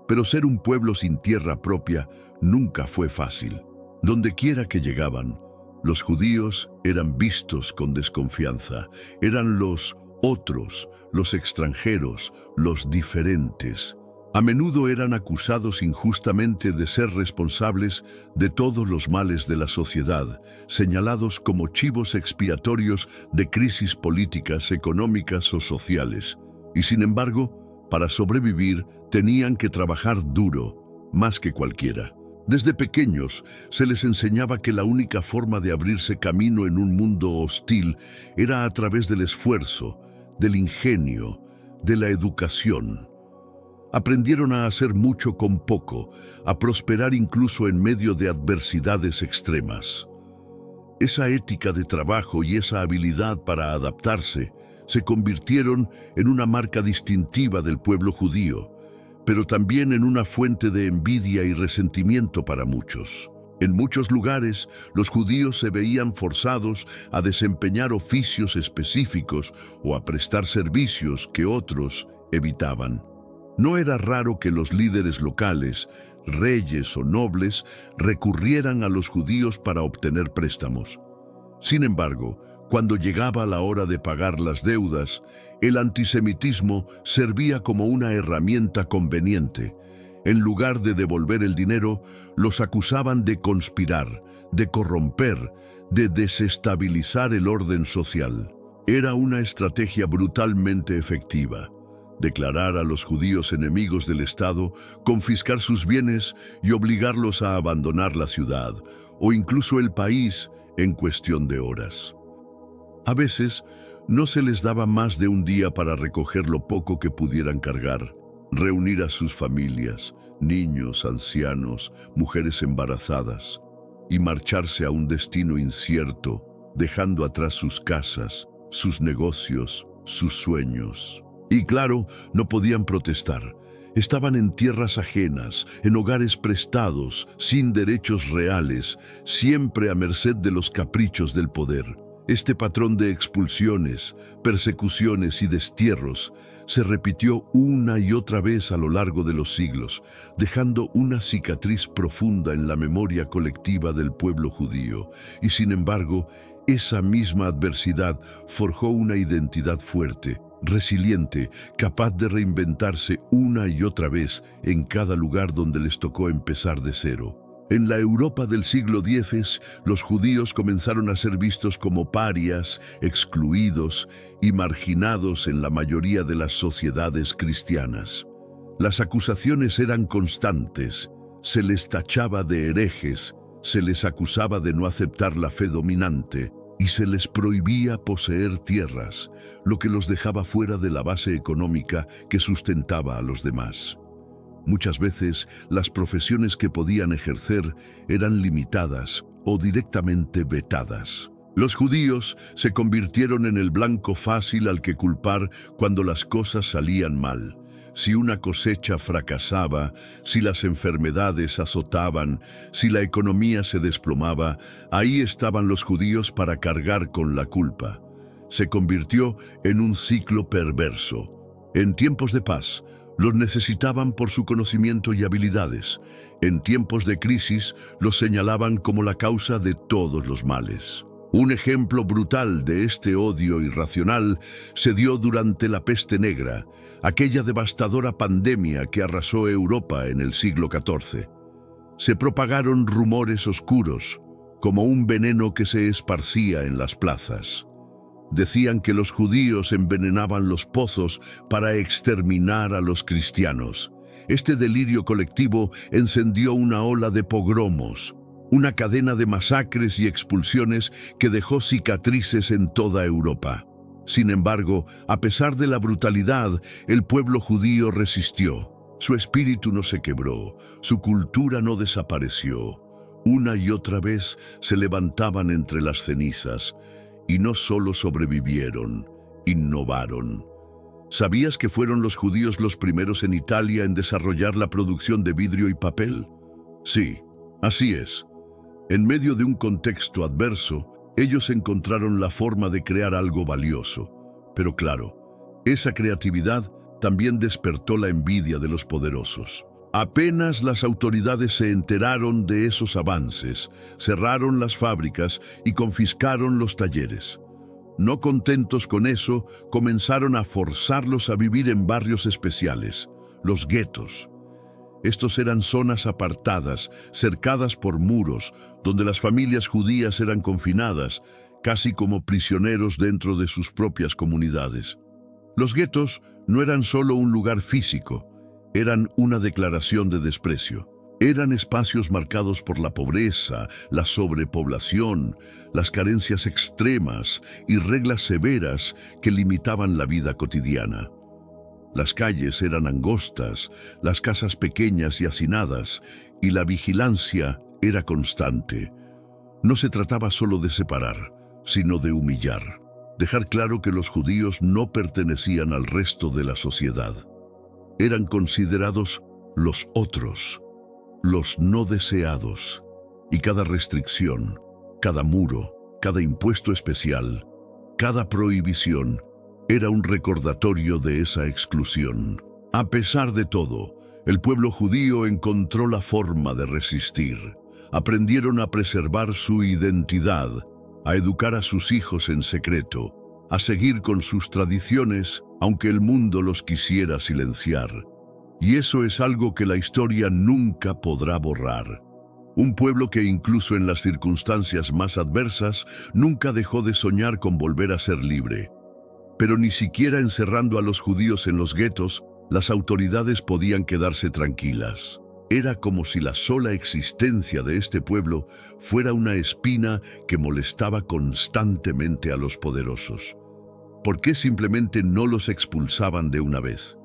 Pero ser un pueblo sin tierra propia nunca fue fácil. Donde quiera que llegaban, los judíos eran vistos con desconfianza. Eran los otros, los extranjeros, los diferentes. A menudo eran acusados injustamente de ser responsables de todos los males de la sociedad, señalados como chivos expiatorios de crisis políticas, económicas o sociales. Y sin embargo, para sobrevivir, tenían que trabajar duro, más que cualquiera. Desde pequeños se les enseñaba que la única forma de abrirse camino en un mundo hostil era a través del esfuerzo, del ingenio, de la educación. Aprendieron a hacer mucho con poco, a prosperar incluso en medio de adversidades extremas. Esa ética de trabajo y esa habilidad para adaptarse se convirtieron en una marca distintiva del pueblo judío, pero también en una fuente de envidia y resentimiento para muchos. En muchos lugares, los judíos se veían forzados a desempeñar oficios específicos o a prestar servicios que otros evitaban. No era raro que los líderes locales, reyes o nobles, recurrieran a los judíos para obtener préstamos. Sin embargo, cuando llegaba la hora de pagar las deudas, el antisemitismo servía como una herramienta conveniente. En lugar de devolver el dinero, los acusaban de conspirar, de corromper, de desestabilizar el orden social. Era una estrategia brutalmente efectiva. Declarar a los judíos enemigos del Estado, confiscar sus bienes y obligarlos a abandonar la ciudad, o incluso el país, en cuestión de horas. A veces, No se les daba más de un día para recoger lo poco que pudieran cargar, reunir a sus familias, niños, ancianos, mujeres embarazadas, y marcharse a un destino incierto, dejando atrás sus casas, sus negocios, sus sueños. Y claro, no podían protestar. Estaban en tierras ajenas, en hogares prestados, sin derechos reales, siempre a merced de los caprichos del poder. Este patrón de expulsiones, persecuciones y destierros se repitió una y otra vez a lo largo de los siglos, dejando una cicatriz profunda en la memoria colectiva del pueblo judío. Y sin embargo, esa misma adversidad forjó una identidad fuerte, resiliente, capaz de reinventarse una y otra vez en cada lugar donde les tocó empezar de cero. En la Europa del siglo X, los judíos comenzaron a ser vistos como parias, excluidos y marginados en la mayoría de las sociedades cristianas. Las acusaciones eran constantes, se les tachaba de herejes, se les acusaba de no aceptar la fe dominante y se les prohibía poseer tierras, lo que los dejaba fuera de la base económica que sustentaba a los demás. Muchas veces, las profesiones que podían ejercer eran limitadas o directamente vetadas. Los judíos se convirtieron en el blanco fácil al que culpar cuando las cosas salían mal. Si una cosecha fracasaba, si las enfermedades azotaban, si la economía se desplomaba, ahí estaban los judíos para cargar con la culpa. Se convirtió en un ciclo perverso. En tiempos de paz, los necesitaban por su conocimiento y habilidades. En tiempos de crisis, los señalaban como la causa de todos los males. Un ejemplo brutal de este odio irracional se dio durante la Peste Negra, aquella devastadora pandemia que arrasó Europa en el siglo XIV. Se propagaron rumores oscuros, como un veneno que se esparcía en las plazas. Decían que los judíos envenenaban los pozos para exterminar a los cristianos. Este delirio colectivo encendió una ola de pogromos, una cadena de masacres y expulsiones que dejó cicatrices en toda Europa. Sin embargo, a pesar de la brutalidad, el pueblo judío resistió. Su espíritu no se quebró, su cultura no desapareció. Una y otra vez se levantaban entre las cenizas, y no solo sobrevivieron, innovaron. ¿Sabías que fueron los judíos los primeros en Italia en desarrollar la producción de vidrio y papel? Sí, así es. En medio de un contexto adverso, ellos encontraron la forma de crear algo valioso. Pero claro, esa creatividad también despertó la envidia de los poderosos. Apenas las autoridades se enteraron de esos avances, cerraron las fábricas y confiscaron los talleres. No contentos con eso, comenzaron a forzarlos a vivir en barrios especiales, los guetos. Estos eran zonas apartadas, cercadas por muros, donde las familias judías eran confinadas, casi como prisioneros dentro de sus propias comunidades. Los guetos no eran solo un lugar físico, eran una declaración de desprecio. Eran espacios marcados por la pobreza, la sobrepoblación, las carencias extremas y reglas severas que limitaban la vida cotidiana. Las calles eran angostas, las casas pequeñas y hacinadas, y la vigilancia era constante. No se trataba solo de separar, sino de humillar, dejar claro que los judíos no pertenecían al resto de la sociedad. Eran considerados los otros, los no deseados, y cada restricción, cada muro, cada impuesto especial, cada prohibición, era un recordatorio de esa exclusión. A pesar de todo, el pueblo judío encontró la forma de resistir. Aprendieron a preservar su identidad, a educar a sus hijos en secreto, a seguir con sus tradiciones, aunque el mundo los quisiera silenciar. Y eso es algo que la historia nunca podrá borrar. Un pueblo que incluso en las circunstancias más adversas nunca dejó de soñar con volver a ser libre. Pero ni siquiera encerrando a los judíos en los guetos, las autoridades podían quedarse tranquilas. Era como si la sola existencia de este pueblo fuera una espina que molestaba constantemente a los poderosos. ¿Por qué simplemente no los expulsaban de una vez?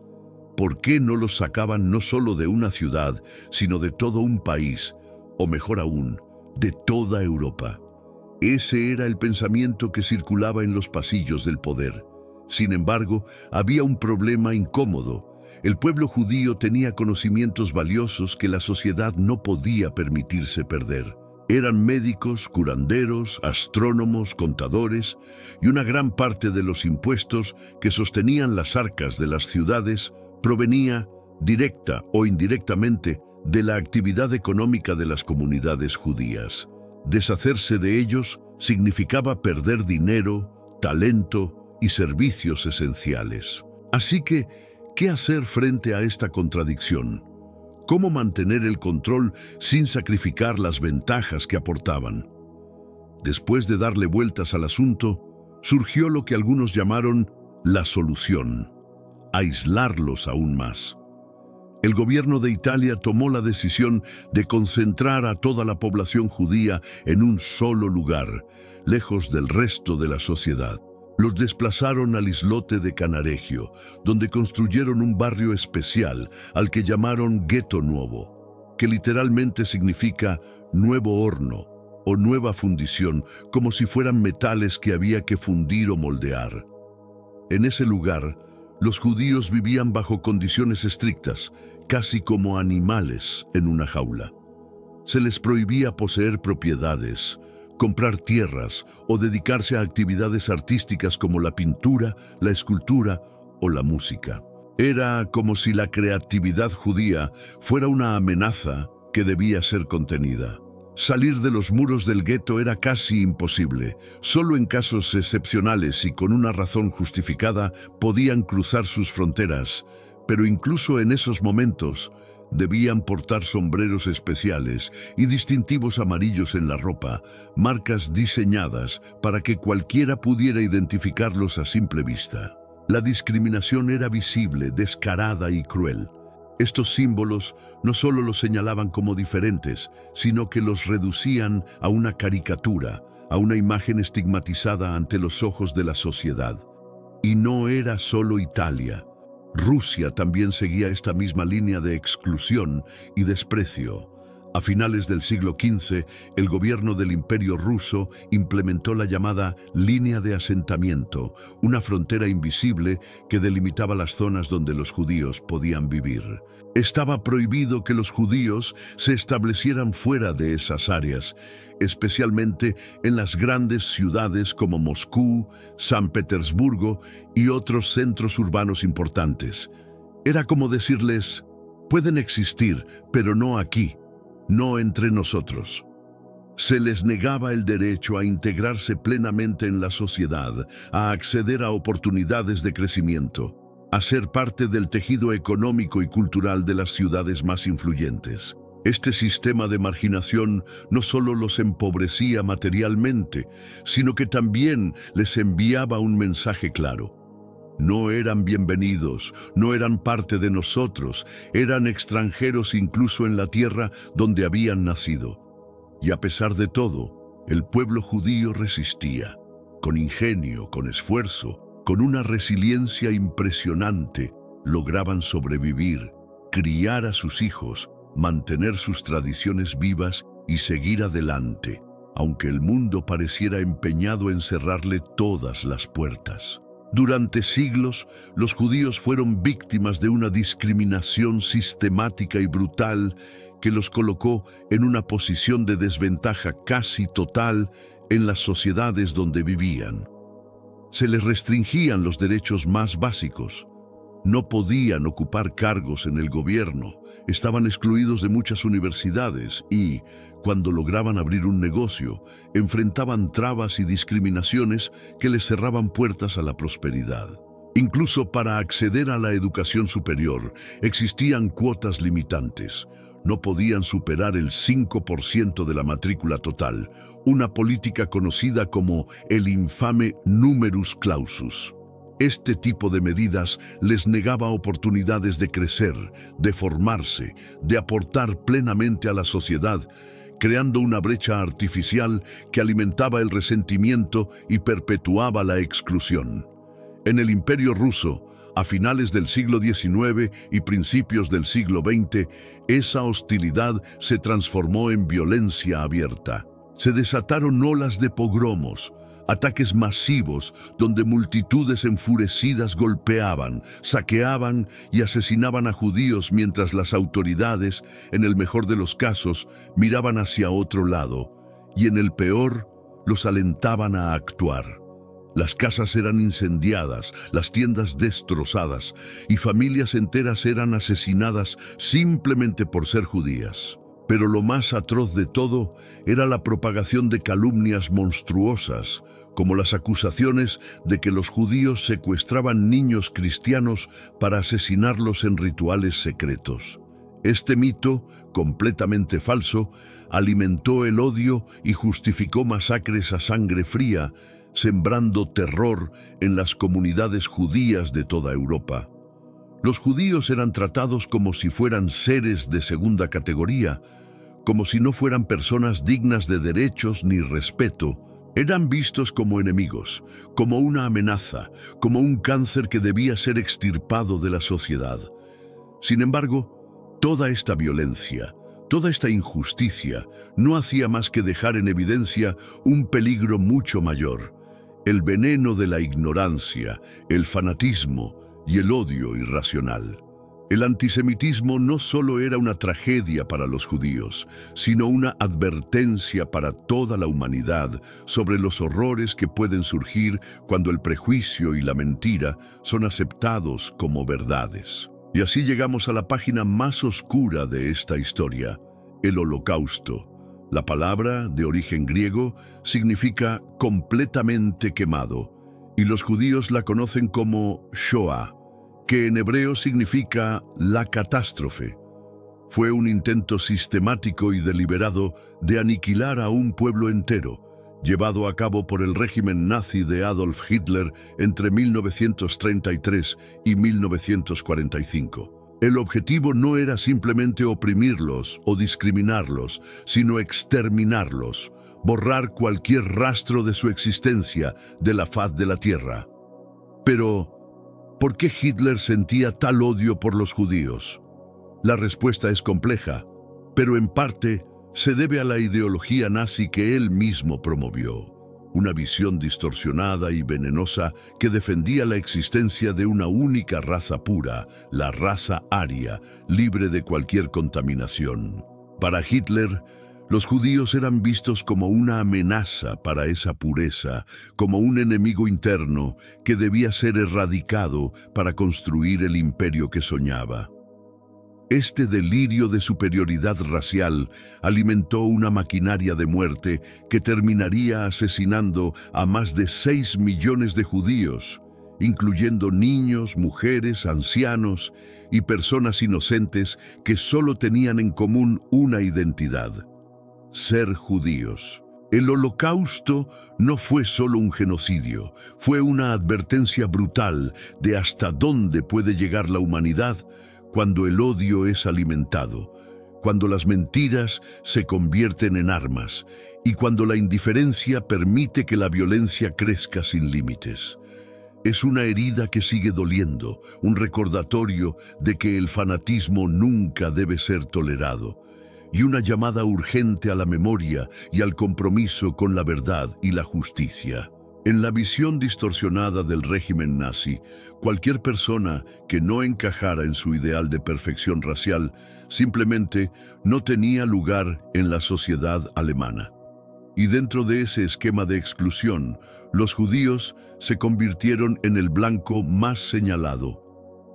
¿Por qué no los sacaban no solo de una ciudad, sino de todo un país, o mejor aún, de toda Europa? Ese era el pensamiento que circulaba en los pasillos del poder. Sin embargo, había un problema incómodo. El pueblo judío tenía conocimientos valiosos que la sociedad no podía permitirse perder. Eran médicos, curanderos, astrónomos, contadores, y una gran parte de los impuestos que sostenían las arcas de las ciudades provenía, directa o indirectamente, de la actividad económica de las comunidades judías. Deshacerse de ellos significaba perder dinero, talento y servicios esenciales. Así que, ¿qué hacer frente a esta contradicción? ¿Cómo mantener el control sin sacrificar las ventajas que aportaban? Después de darle vueltas al asunto, surgió lo que algunos llamaron la solución: aislarlos aún más. El gobierno de Italia tomó la decisión de concentrar a toda la población judía en un solo lugar, lejos del resto de la sociedad. Los desplazaron al islote de Canaregio, donde construyeron un barrio especial al que llamaron Gueto Nuevo, que literalmente significa nuevo horno o nueva fundición, como si fueran metales que había que fundir o moldear. En ese lugar, los judíos vivían bajo condiciones estrictas, casi como animales en una jaula. Se les prohibía poseer propiedades, comprar tierras o dedicarse a actividades artísticas como la pintura, la escultura o la música. Era como si la creatividad judía fuera una amenaza que debía ser contenida. Salir de los muros del gueto era casi imposible. Solo en casos excepcionales y con una razón justificada podían cruzar sus fronteras, pero incluso en esos momentos debían portar sombreros especiales y distintivos amarillos en la ropa, marcas diseñadas para que cualquiera pudiera identificarlos a simple vista. La discriminación era visible, descarada y cruel. Estos símbolos no solo los señalaban como diferentes, sino que los reducían a una caricatura, a una imagen estigmatizada ante los ojos de la sociedad. Y no era solo Italia. Rusia también seguía esta misma línea de exclusión y desprecio. A finales del siglo XV, el gobierno del Imperio ruso implementó la llamada línea de asentamiento, una frontera invisible que delimitaba las zonas donde los judíos podían vivir. Estaba prohibido que los judíos se establecieran fuera de esas áreas, especialmente en las grandes ciudades como Moscú, San Petersburgo y otros centros urbanos importantes. Era como decirles: pueden existir, pero no aquí. No entre nosotros. Se les negaba el derecho a integrarse plenamente en la sociedad, a acceder a oportunidades de crecimiento, a ser parte del tejido económico y cultural de las ciudades más influyentes. Este sistema de marginación no solo los empobrecía materialmente, sino que también les enviaba un mensaje claro. No eran bienvenidos, no eran parte de nosotros, eran extranjeros incluso en la tierra donde habían nacido. Y a pesar de todo, el pueblo judío resistía, con ingenio, con esfuerzo, con una resiliencia impresionante, lograban sobrevivir, criar a sus hijos, mantener sus tradiciones vivas y seguir adelante, aunque el mundo pareciera empeñado en cerrarle todas las puertas. Durante siglos, los judíos fueron víctimas de una discriminación sistemática y brutal que los colocó en una posición de desventaja casi total en las sociedades donde vivían. Se les restringían los derechos más básicos. No podían ocupar cargos en el gobierno, estaban excluidos de muchas universidades y, cuando lograban abrir un negocio, enfrentaban trabas y discriminaciones que les cerraban puertas a la prosperidad. Incluso para acceder a la educación superior, existían cuotas limitantes. No podían superar el 5% de la matrícula total, una política conocida como el infame numerus clausus. Este tipo de medidas les negaba oportunidades de crecer, de formarse, de aportar plenamente a la sociedad, creando una brecha artificial que alimentaba el resentimiento y perpetuaba la exclusión. En el Imperio Ruso, a finales del siglo XIX y principios del siglo XX, esa hostilidad se transformó en violencia abierta. Se desataron olas de pogromos, ataques masivos donde multitudes enfurecidas golpeaban, saqueaban y asesinaban a judíos mientras las autoridades, en el mejor de los casos, miraban hacia otro lado y en el peor, los alentaban a actuar. Las casas eran incendiadas, las tiendas destrozadas y familias enteras eran asesinadas simplemente por ser judías. Pero lo más atroz de todo era la propagación de calumnias monstruosas, como las acusaciones de que los judíos secuestraban niños cristianos para asesinarlos en rituales secretos. Este mito, completamente falso, alimentó el odio y justificó masacres a sangre fría, sembrando terror en las comunidades judías de toda Europa. Los judíos eran tratados como si fueran seres de segunda categoría, como si no fueran personas dignas de derechos ni respeto. Eran vistos como enemigos, como una amenaza, como un cáncer que debía ser extirpado de la sociedad. Sin embargo, toda esta violencia, toda esta injusticia, no hacía más que dejar en evidencia un peligro mucho mayor: el veneno de la ignorancia, el fanatismo y el odio irracional. El antisemitismo no solo era una tragedia para los judíos, sino una advertencia para toda la humanidad sobre los horrores que pueden surgir cuando el prejuicio y la mentira son aceptados como verdades. Y así llegamos a la página más oscura de esta historia, el Holocausto. La palabra, de origen griego, significa completamente quemado, y los judíos la conocen como Shoah, que en hebreo significa la catástrofe. Fue un intento sistemático y deliberado de aniquilar a un pueblo entero, llevado a cabo por el régimen nazi de Adolf Hitler entre 1933 y 1945. El objetivo no era simplemente oprimirlos o discriminarlos, sino exterminarlos, borrar cualquier rastro de su existencia de la faz de la tierra. Pero, ¿por qué Hitler sentía tal odio por los judíos? La respuesta es compleja, pero en parte se debe a la ideología nazi que él mismo promovió. Una visión distorsionada y venenosa que defendía la existencia de una única raza pura, la raza aria, libre de cualquier contaminación. Para Hitler, los judíos eran vistos como una amenaza para esa pureza, como un enemigo interno que debía ser erradicado para construir el imperio que soñaba. Este delirio de superioridad racial alimentó una maquinaria de muerte que terminaría asesinando a más de 6 millones de judíos, incluyendo niños, mujeres, ancianos y personas inocentes que solo tenían en común una identidad: ser judíos. El Holocausto no fue solo un genocidio, fue una advertencia brutal de hasta dónde puede llegar la humanidad cuando el odio es alimentado, cuando las mentiras se convierten en armas y cuando la indiferencia permite que la violencia crezca sin límites. Es una herida que sigue doliendo, un recordatorio de que el fanatismo nunca debe ser tolerado, y una llamada urgente a la memoria y al compromiso con la verdad y la justicia. En la visión distorsionada del régimen nazi, cualquier persona que no encajara en su ideal de perfección racial simplemente no tenía lugar en la sociedad alemana. Y dentro de ese esquema de exclusión, los judíos se convirtieron en el blanco más señalado.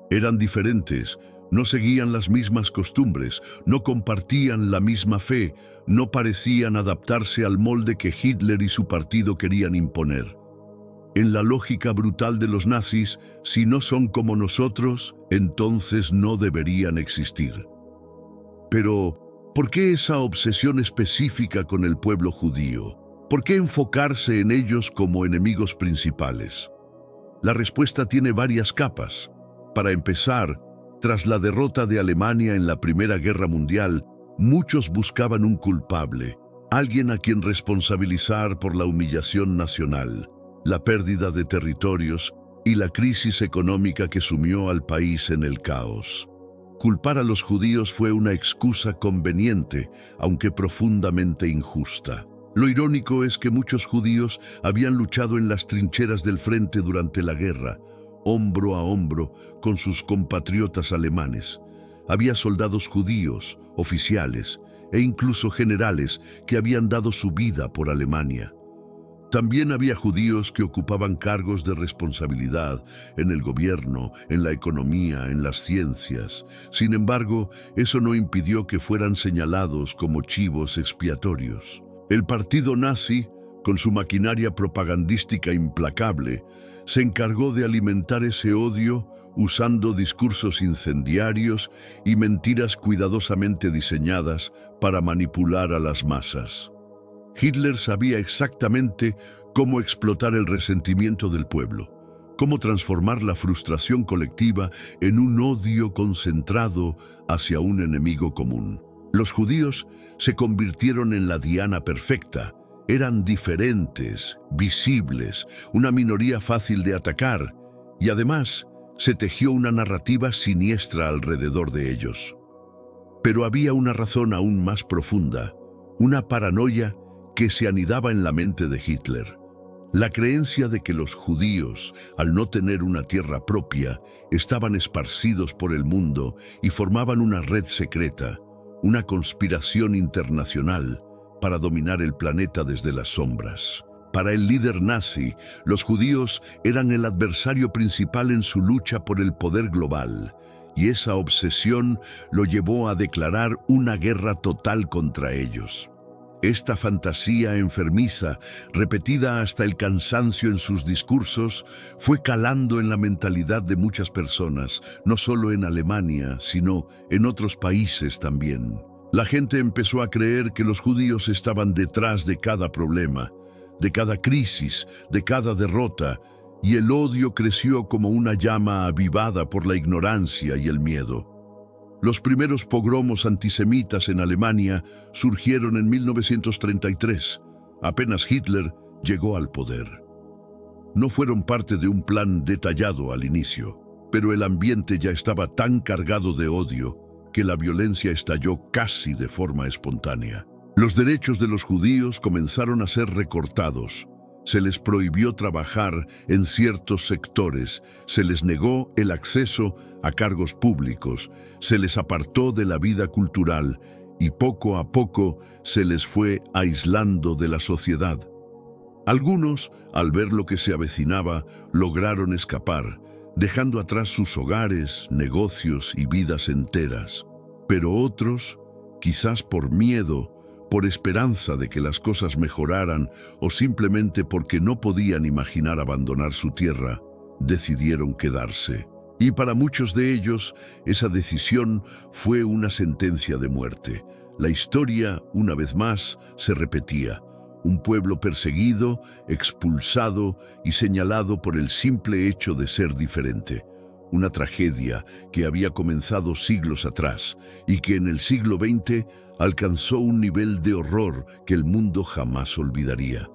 Eran diferentes, no seguían las mismas costumbres, no compartían la misma fe, no parecían adaptarse al molde que Hitler y su partido querían imponer. En la lógica brutal de los nazis, si no son como nosotros, entonces no deberían existir. Pero, ¿por qué esa obsesión específica con el pueblo judío? ¿Por qué enfocarse en ellos como enemigos principales? La respuesta tiene varias capas. Para empezar, tras la derrota de Alemania en la Primera Guerra Mundial, muchos buscaban un culpable, alguien a quien responsabilizar por la humillación nacional, la pérdida de territorios y la crisis económica que sumió al país en el caos. Culpar a los judíos fue una excusa conveniente, aunque profundamente injusta. Lo irónico es que muchos judíos habían luchado en las trincheras del frente durante la guerra, hombro a hombro con sus compatriotas alemanes. Había soldados judíos, oficiales e incluso generales que habían dado su vida por Alemania. También había judíos que ocupaban cargos de responsabilidad en el gobierno, en la economía, en las ciencias. Sin embargo, eso no impidió que fueran señalados como chivos expiatorios. El partido nazi, con su maquinaria propagandística implacable, se encargó de alimentar ese odio usando discursos incendiarios y mentiras cuidadosamente diseñadas para manipular a las masas. Hitler sabía exactamente cómo explotar el resentimiento del pueblo, cómo transformar la frustración colectiva en un odio concentrado hacia un enemigo común. Los judíos se convirtieron en la diana perfecta. Eran diferentes, visibles, una minoría fácil de atacar, y además se tejió una narrativa siniestra alrededor de ellos. Pero había una razón aún más profunda, una paranoia que se anidaba en la mente de Hitler. La creencia de que los judíos, al no tener una tierra propia, estaban esparcidos por el mundo y formaban una red secreta, una conspiración internacional para dominar el planeta desde las sombras. Para el líder nazi, los judíos eran el adversario principal en su lucha por el poder global, y esa obsesión lo llevó a declarar una guerra total contra ellos. Esta fantasía enfermiza, repetida hasta el cansancio en sus discursos, fue calando en la mentalidad de muchas personas, no solo en Alemania, sino en otros países también. La gente empezó a creer que los judíos estaban detrás de cada problema, de cada crisis, de cada derrota, y el odio creció como una llama avivada por la ignorancia y el miedo. Los primeros pogromos antisemitas en Alemania surgieron en 1933, apenas Hitler llegó al poder. No fueron parte de un plan detallado al inicio, pero el ambiente ya estaba tan cargado de odio que la violencia estalló casi de forma espontánea. Los derechos de los judíos comenzaron a ser recortados. Se les prohibió trabajar en ciertos sectores, se les negó el acceso a cargos públicos, se les apartó de la vida cultural y poco a poco se les fue aislando de la sociedad. Algunos, al ver lo que se avecinaba, lograron escapar, dejando atrás sus hogares, negocios y vidas enteras. Pero otros, quizás por miedo, por esperanza de que las cosas mejoraran o simplemente porque no podían imaginar abandonar su tierra, decidieron quedarse. Y para muchos de ellos, esa decisión fue una sentencia de muerte. La historia, una vez más, se repetía. Un pueblo perseguido, expulsado y señalado por el simple hecho de ser diferente. Una tragedia que había comenzado siglos atrás y que en el siglo XX alcanzó un nivel de horror que el mundo jamás olvidaría.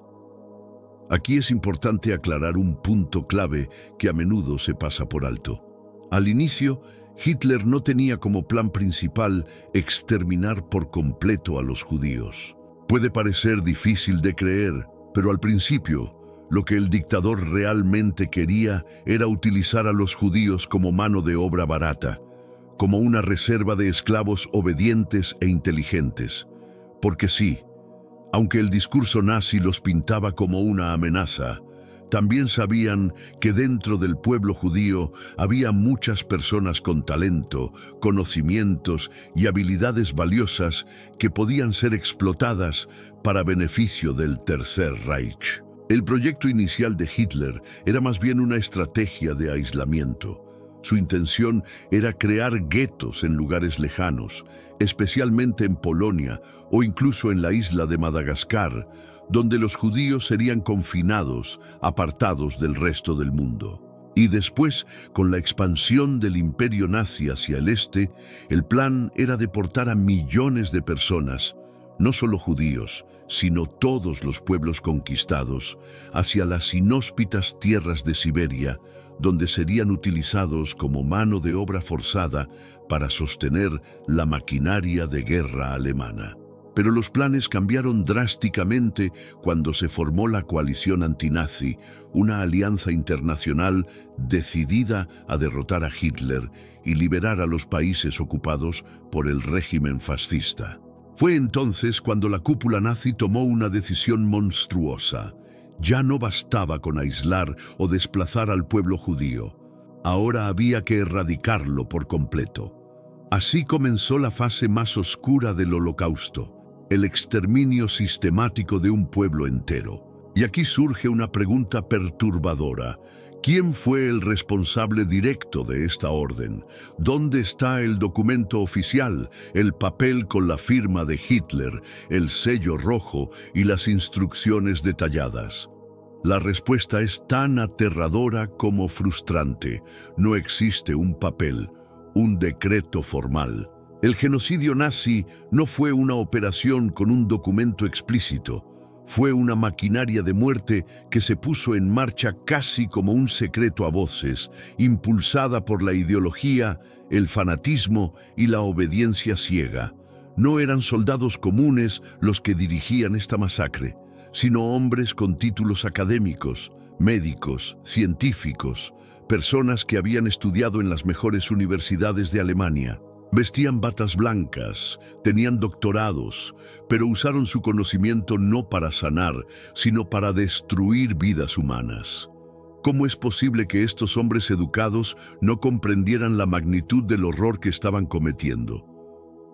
Aquí es importante aclarar un punto clave que a menudo se pasa por alto. Al inicio, Hitler no tenía como plan principal exterminar por completo a los judíos. Puede parecer difícil de creer, pero al principio, lo que el dictador realmente quería era utilizar a los judíos como mano de obra barata, como una reserva de esclavos obedientes e inteligentes. Porque sí, aunque el discurso nazi los pintaba como una amenaza, también sabían que dentro del pueblo judío había muchas personas con talento, conocimientos y habilidades valiosas que podían ser explotadas para beneficio del Tercer Reich. El proyecto inicial de Hitler era más bien una estrategia de aislamiento. Su intención era crear guetos en lugares lejanos, especialmente en Polonia o incluso en la isla de Madagascar, donde los judíos serían confinados, apartados del resto del mundo. Y después, con la expansión del imperio nazi hacia el este, el plan era deportar a millones de personas, no solo judíos, sino todos los pueblos conquistados, hacia las inhóspitas tierras de Siberia, donde serían utilizados como mano de obra forzada para sostener la maquinaria de guerra alemana. Pero los planes cambiaron drásticamente cuando se formó la coalición antinazi, una alianza internacional decidida a derrotar a Hitler y liberar a los países ocupados por el régimen fascista. Fue entonces cuando la cúpula nazi tomó una decisión monstruosa. Ya no bastaba con aislar o desplazar al pueblo judío. Ahora había que erradicarlo por completo. Así comenzó la fase más oscura del Holocausto, el exterminio sistemático de un pueblo entero. Y aquí surge una pregunta perturbadora. ¿Quién fue el responsable directo de esta orden? ¿Dónde está el documento oficial, el papel con la firma de Hitler, el sello rojo y las instrucciones detalladas? La respuesta es tan aterradora como frustrante. No existe un papel, un decreto formal. El genocidio nazi no fue una operación con un documento explícito. Fue una maquinaria de muerte que se puso en marcha casi como un secreto a voces, impulsada por la ideología, el fanatismo y la obediencia ciega. No eran soldados comunes los que dirigían esta masacre, sino hombres con títulos académicos, médicos, científicos, personas que habían estudiado en las mejores universidades de Alemania. Vestían batas blancas, tenían doctorados, pero usaron su conocimiento no para sanar, sino para destruir vidas humanas. ¿Cómo es posible que estos hombres educados no comprendieran la magnitud del horror que estaban cometiendo?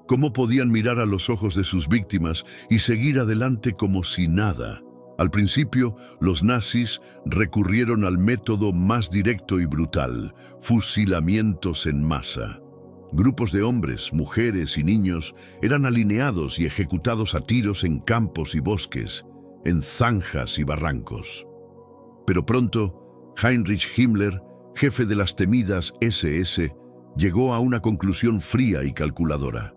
¿Cómo podían mirar a los ojos de sus víctimas y seguir adelante como si nada? Al principio, los nazis recurrieron al método más directo y brutal: fusilamientos en masa. Grupos de hombres, mujeres y niños eran alineados y ejecutados a tiros en campos y bosques, en zanjas y barrancos. Pero pronto, Heinrich Himmler, jefe de las temidas SS, llegó a una conclusión fría y calculadora.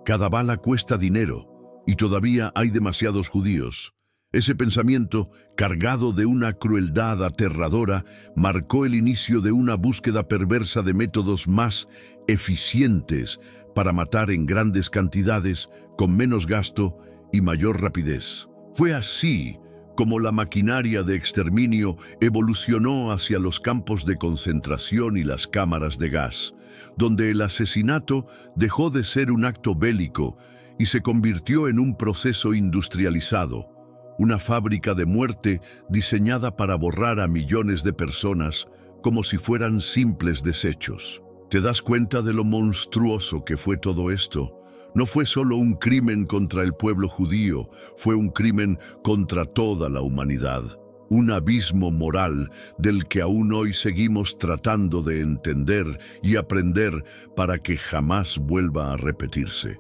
Cada bala cuesta dinero y todavía hay demasiados judíos. Ese pensamiento, cargado de una crueldad aterradora, marcó el inicio de una búsqueda perversa de métodos más eficientes para matar en grandes cantidades, con menos gasto y mayor rapidez. Fue así como la maquinaria de exterminio evolucionó hacia los campos de concentración y las cámaras de gas, donde el asesinato dejó de ser un acto bélico y se convirtió en un proceso industrializado. Una fábrica de muerte diseñada para borrar a millones de personas como si fueran simples desechos. ¿Te das cuenta de lo monstruoso que fue todo esto? No fue solo un crimen contra el pueblo judío, fue un crimen contra toda la humanidad. Un abismo moral del que aún hoy seguimos tratando de entender y aprender para que jamás vuelva a repetirse.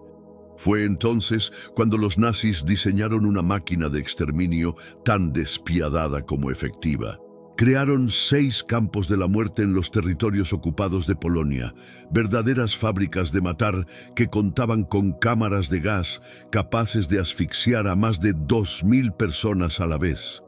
Fue entonces cuando los nazis diseñaron una máquina de exterminio tan despiadada como efectiva. Crearon 6 campos de la muerte en los territorios ocupados de Polonia, verdaderas fábricas de matar que contaban con cámaras de gas capaces de asfixiar a más de 2000 personas a la vez,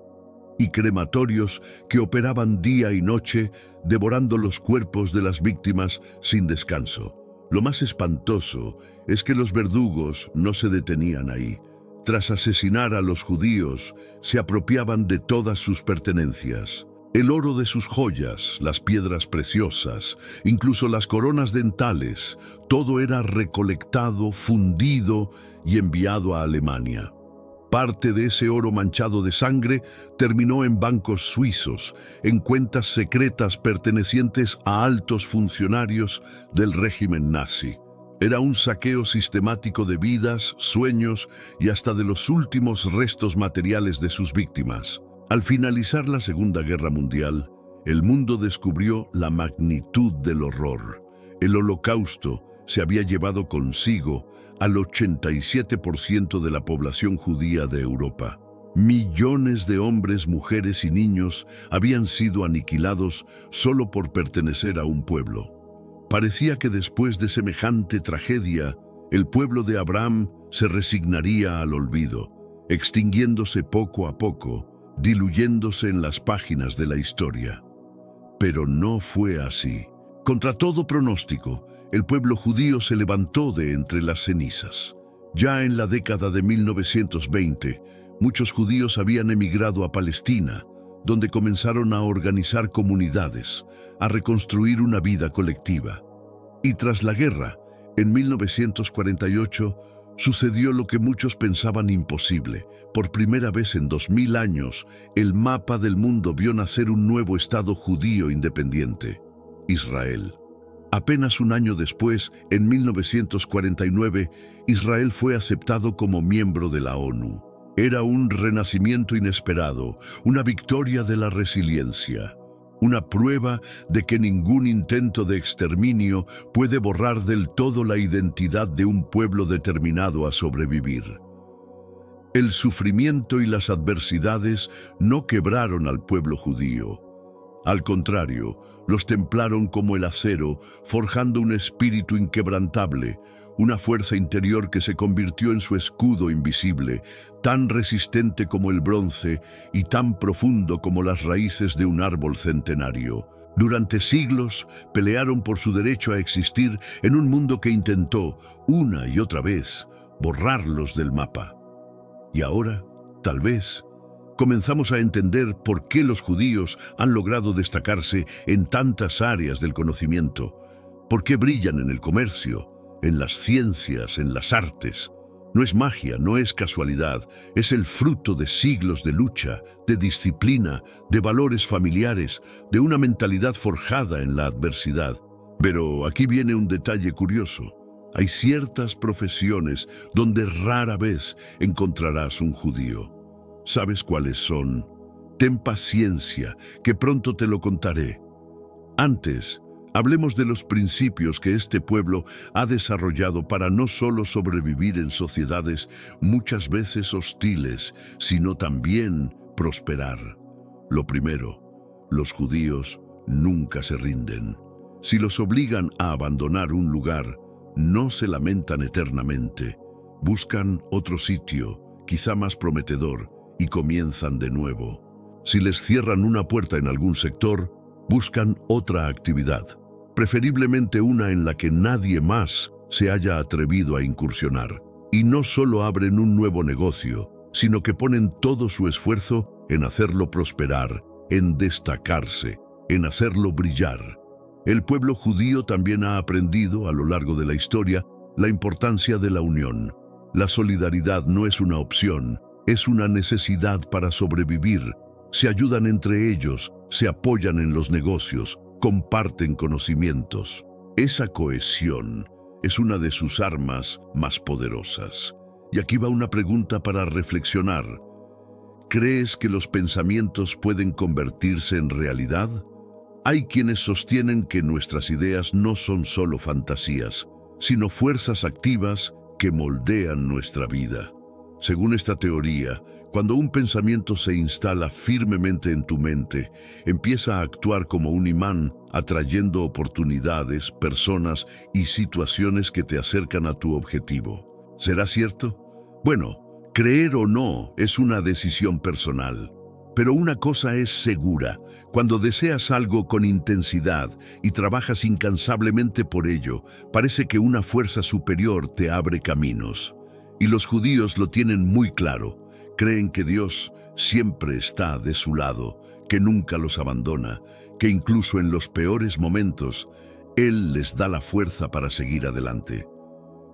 y crematorios que operaban día y noche, devorando los cuerpos de las víctimas sin descanso. Lo más espantoso es que los verdugos no se detenían ahí. Tras asesinar a los judíos, se apropiaban de todas sus pertenencias. El oro de sus joyas, las piedras preciosas, incluso las coronas dentales, todo era recolectado, fundido y enviado a Alemania. Parte de ese oro manchado de sangre terminó en bancos suizos, en cuentas secretas pertenecientes a altos funcionarios del régimen nazi. Era un saqueo sistemático de vidas, sueños y hasta de los últimos restos materiales de sus víctimas. Al finalizar la Segunda Guerra Mundial, el mundo descubrió la magnitud del horror. El Holocausto se había llevado consigo al 87% de la población judía de Europa. Millones de hombres, mujeres y niños habían sido aniquilados solo por pertenecer a un pueblo. Parecía que después de semejante tragedia, el pueblo de Abraham se resignaría al olvido, extinguiéndose poco a poco, diluyéndose en las páginas de la historia. Pero no fue así. Contra todo pronóstico, el pueblo judío se levantó de entre las cenizas. Ya en la década de 1920, muchos judíos habían emigrado a Palestina, donde comenzaron a organizar comunidades, a reconstruir una vida colectiva. Y tras la guerra, en 1948, sucedió lo que muchos pensaban imposible. Por primera vez en 2000 años, el mapa del mundo vio nacer un nuevo Estado judío independiente, Israel. Apenas un año después, en 1949, Israel fue aceptado como miembro de la ONU. Era un renacimiento inesperado, una victoria de la resiliencia, una prueba de que ningún intento de exterminio puede borrar del todo la identidad de un pueblo determinado a sobrevivir. El sufrimiento y las adversidades no quebraron al pueblo judío. Al contrario, los templaron como el acero, forjando un espíritu inquebrantable, una fuerza interior que se convirtió en su escudo invisible, tan resistente como el bronce y tan profundo como las raíces de un árbol centenario. Durante siglos pelearon por su derecho a existir en un mundo que intentó, una y otra vez, borrarlos del mapa. Y ahora, tal vez, comenzamos a entender por qué los judíos han logrado destacarse en tantas áreas del conocimiento, por qué brillan en el comercio, en las ciencias, en las artes. No es magia, no es casualidad, es el fruto de siglos de lucha, de disciplina, de valores familiares, de una mentalidad forjada en la adversidad. Pero aquí viene un detalle curioso. Hay ciertas profesiones donde rara vez encontrarás un judío. ¿Sabes cuáles son? Ten paciencia, que pronto te lo contaré. Antes, hablemos de los principios que este pueblo ha desarrollado para no solo sobrevivir en sociedades muchas veces hostiles, sino también prosperar. Lo primero, los judíos nunca se rinden. Si los obligan a abandonar un lugar, no se lamentan eternamente. Buscan otro sitio, quizá más prometedor, y comienzan de nuevo. Si les cierran una puerta en algún sector, buscan otra actividad, preferiblemente una en la que nadie más se haya atrevido a incursionar. Y no solo abren un nuevo negocio, sino que ponen todo su esfuerzo en hacerlo prosperar, en destacarse, en hacerlo brillar. El pueblo judío también ha aprendido a lo largo de la historia la importancia de la unión. La solidaridad no es una opción, es una necesidad para sobrevivir. Se ayudan entre ellos, se apoyan en los negocios, comparten conocimientos. Esa cohesión es una de sus armas más poderosas. Y aquí va una pregunta para reflexionar. ¿Crees que los pensamientos pueden convertirse en realidad? Hay quienes sostienen que nuestras ideas no son solo fantasías, sino fuerzas activas que moldean nuestra vida. Según esta teoría, cuando un pensamiento se instala firmemente en tu mente, empieza a actuar como un imán, atrayendo oportunidades, personas y situaciones que te acercan a tu objetivo. ¿Será cierto? Bueno, creer o no es una decisión personal. Pero una cosa es segura: cuando deseas algo con intensidad y trabajas incansablemente por ello, parece que una fuerza superior te abre caminos. Y los judíos lo tienen muy claro. Creen que Dios siempre está de su lado, que nunca los abandona, que incluso en los peores momentos, Él les da la fuerza para seguir adelante.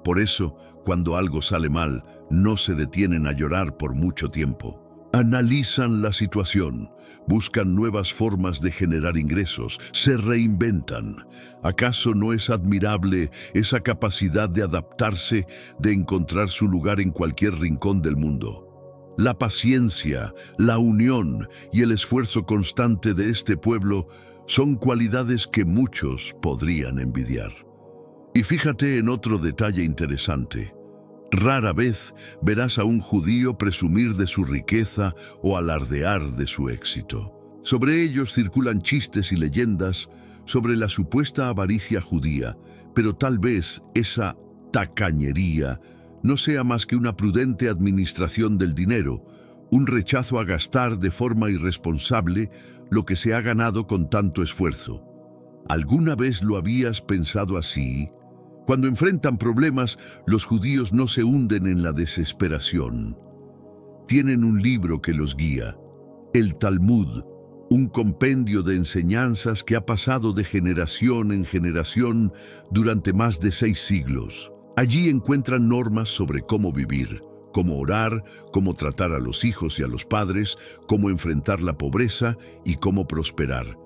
Por eso, cuando algo sale mal, no se detienen a llorar por mucho tiempo. Analizan la situación, buscan nuevas formas de generar ingresos, se reinventan. ¿Acaso no es admirable esa capacidad de adaptarse, de encontrar su lugar en cualquier rincón del mundo? La paciencia, la unión y el esfuerzo constante de este pueblo son cualidades que muchos podrían envidiar. Y fíjate en otro detalle interesante. Rara vez verás a un judío presumir de su riqueza o alardear de su éxito. Sobre ellos circulan chistes y leyendas sobre la supuesta avaricia judía, pero tal vez esa tacañería no sea más que una prudente administración del dinero, un rechazo a gastar de forma irresponsable lo que se ha ganado con tanto esfuerzo. ¿Alguna vez lo habías pensado así? Cuando enfrentan problemas, los judíos no se hunden en la desesperación. Tienen un libro que los guía, el Talmud, un compendio de enseñanzas que ha pasado de generación en generación durante más de 6 siglos. Allí encuentran normas sobre cómo vivir, cómo orar, cómo tratar a los hijos y a los padres, cómo enfrentar la pobreza y cómo prosperar.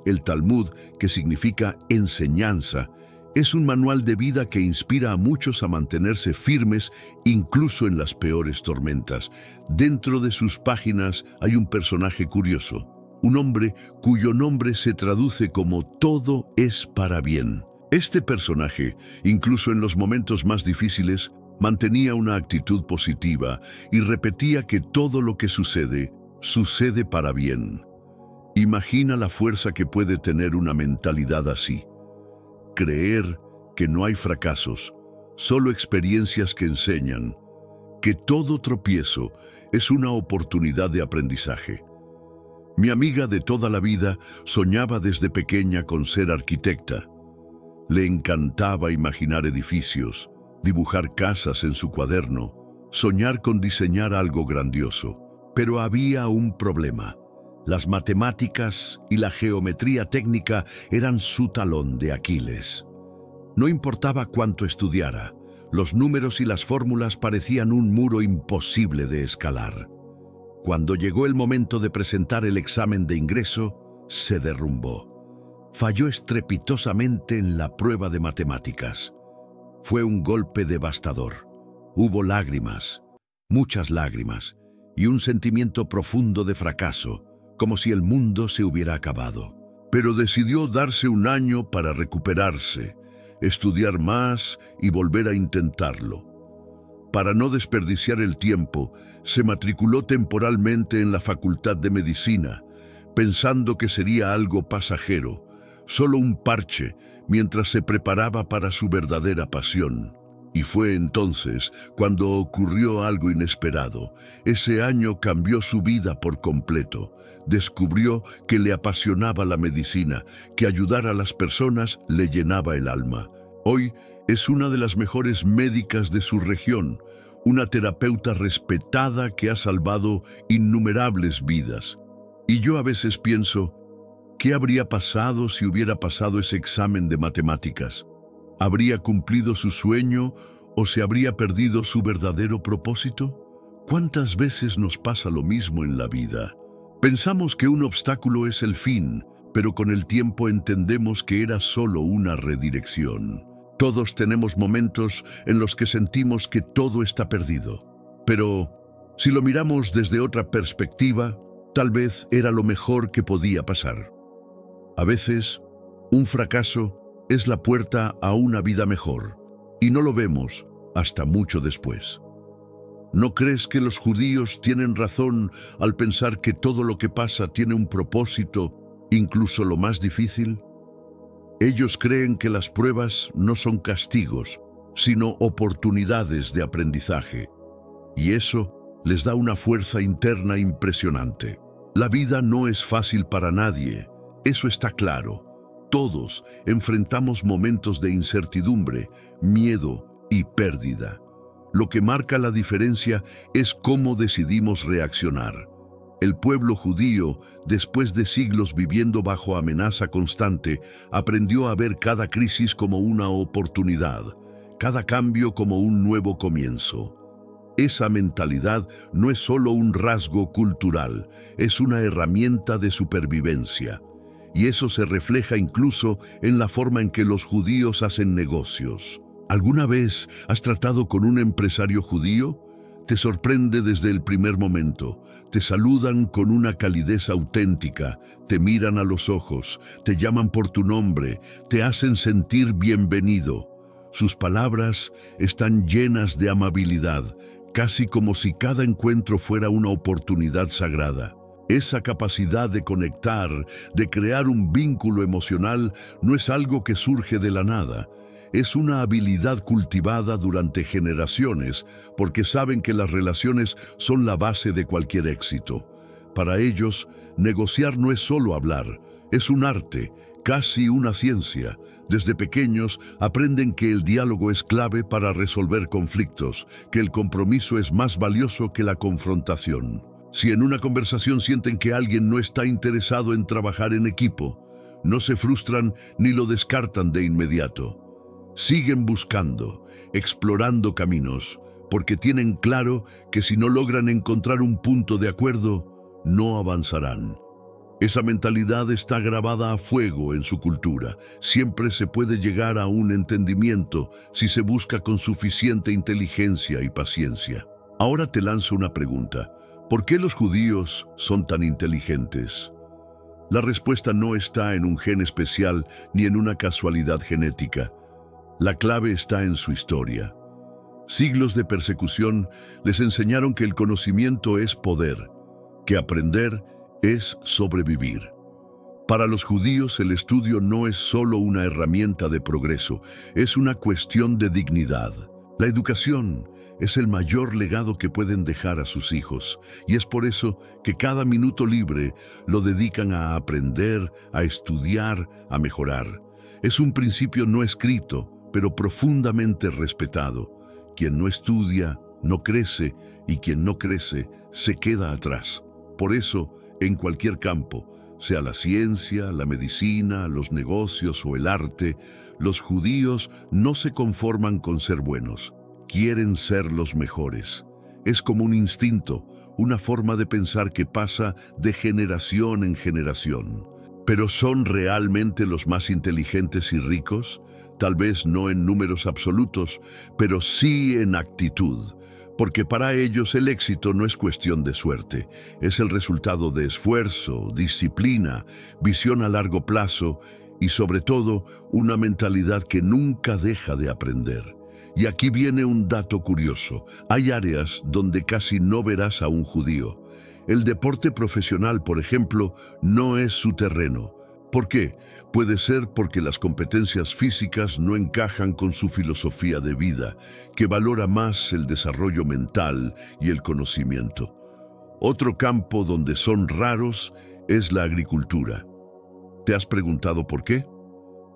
El Talmud, que significa enseñanza, es un manual de vida que inspira a muchos a mantenerse firmes incluso en las peores tormentas. Dentro de sus páginas hay un personaje curioso, un hombre cuyo nombre se traduce como todo es para bien. Este personaje, incluso en los momentos más difíciles, mantenía una actitud positiva y repetía que todo lo que sucede, sucede para bien. Imagina la fuerza que puede tener una mentalidad así. Creer que no hay fracasos, solo experiencias que enseñan, que todo tropiezo es una oportunidad de aprendizaje. Mi amiga de toda la vida soñaba desde pequeña con ser arquitecta. Le encantaba imaginar edificios, dibujar casas en su cuaderno, soñar con diseñar algo grandioso. Pero había un problema. Las matemáticas y la geometría técnica eran su talón de Aquiles. No importaba cuánto estudiara, los números y las fórmulas parecían un muro imposible de escalar. Cuando llegó el momento de presentar el examen de ingreso, se derrumbó. Falló estrepitosamente en la prueba de matemáticas. Fue un golpe devastador. Hubo lágrimas, muchas lágrimas, y un sentimiento profundo de fracaso, como si el mundo se hubiera acabado. Pero decidió darse un año para recuperarse, estudiar más y volver a intentarlo. Para no desperdiciar el tiempo, se matriculó temporalmente en la Facultad de Medicina, pensando que sería algo pasajero, solo un parche, mientras se preparaba para su verdadera pasión. Y fue entonces cuando ocurrió algo inesperado. Ese año cambió su vida por completo. Descubrió que le apasionaba la medicina, que ayudar a las personas le llenaba el alma. Hoy es una de las mejores médicas de su región, una terapeuta respetada que ha salvado innumerables vidas. Y yo a veces pienso, ¿qué habría pasado si hubiera pasado ese examen de matemáticas? ¿Habría cumplido su sueño o se habría perdido su verdadero propósito? ¿Cuántas veces nos pasa lo mismo en la vida? Pensamos que un obstáculo es el fin, pero con el tiempo entendemos que era solo una redirección. Todos tenemos momentos en los que sentimos que todo está perdido. Pero si lo miramos desde otra perspectiva, tal vez era lo mejor que podía pasar. A veces, un fracaso es la puerta a una vida mejor, y no lo vemos hasta mucho después. ¿No crees que los judíos tienen razón al pensar que todo lo que pasa tiene un propósito, incluso lo más difícil? Ellos creen que las pruebas no son castigos, sino oportunidades de aprendizaje, y eso les da una fuerza interna impresionante. La vida no es fácil para nadie, eso está claro. Todos enfrentamos momentos de incertidumbre, miedo y pérdida. Lo que marca la diferencia es cómo decidimos reaccionar. El pueblo judío, después de siglos viviendo bajo amenaza constante, aprendió a ver cada crisis como una oportunidad, cada cambio como un nuevo comienzo. Esa mentalidad no es solo un rasgo cultural, es una herramienta de supervivencia. Y eso se refleja incluso en la forma en que los judíos hacen negocios. ¿Alguna vez has tratado con un empresario judío? Te sorprende desde el primer momento. Te saludan con una calidez auténtica, te miran a los ojos, te llaman por tu nombre, te hacen sentir bienvenido. Sus palabras están llenas de amabilidad, casi como si cada encuentro fuera una oportunidad sagrada. Esa capacidad de conectar, de crear un vínculo emocional, no es algo que surge de la nada. es una habilidad cultivada durante generaciones porque saben que las relaciones son la base de cualquier éxito. Para ellos, negociar no es solo hablar, es un arte, casi una ciencia. Desde pequeños aprenden que el diálogo es clave para resolver conflictos, que el compromiso es más valioso que la confrontación. Si en una conversación sienten que alguien no está interesado en trabajar en equipo, no se frustran ni lo descartan de inmediato. Siguen buscando, explorando caminos, porque tienen claro que si no logran encontrar un punto de acuerdo, no avanzarán. Esa mentalidad está grabada a fuego en su cultura. Siempre se puede llegar a un entendimiento si se busca con suficiente inteligencia y paciencia. Ahora te lanzo una pregunta. ¿Por qué los judíos son tan inteligentes? La respuesta no está en un gen especial ni en una casualidad genética. La clave está en su historia. Siglos de persecución les enseñaron que el conocimiento es poder, que aprender es sobrevivir. Para los judíos el estudio no es solo una herramienta de progreso, es una cuestión de dignidad. La educación es el mayor legado que pueden dejar a sus hijos, y es por eso que cada minuto libre lo dedican a aprender, a estudiar, a mejorar. Es un principio no escrito, pero profundamente respetado. Quien no estudia, no crece, y quien no crece, se queda atrás. Por eso, en cualquier campo, sea la ciencia, la medicina, los negocios o el arte, los judíos no se conforman con ser buenos. Quieren ser los mejores. Es como un instinto, una forma de pensar que pasa de generación en generación. ¿Pero son realmente los más inteligentes y ricos? Tal vez no en números absolutos, pero sí en actitud. Porque para ellos el éxito no es cuestión de suerte, es el resultado de esfuerzo, disciplina, visión a largo plazo y sobre todo una mentalidad que nunca deja de aprender. Y aquí viene un dato curioso. Hay áreas donde casi no verás a un judío. El deporte profesional, por ejemplo, no es su terreno. ¿Por qué? Puede ser porque las competencias físicas no encajan con su filosofía de vida, que valora más el desarrollo mental y el conocimiento. Otro campo donde son raros es la agricultura. ¿Te has preguntado por qué?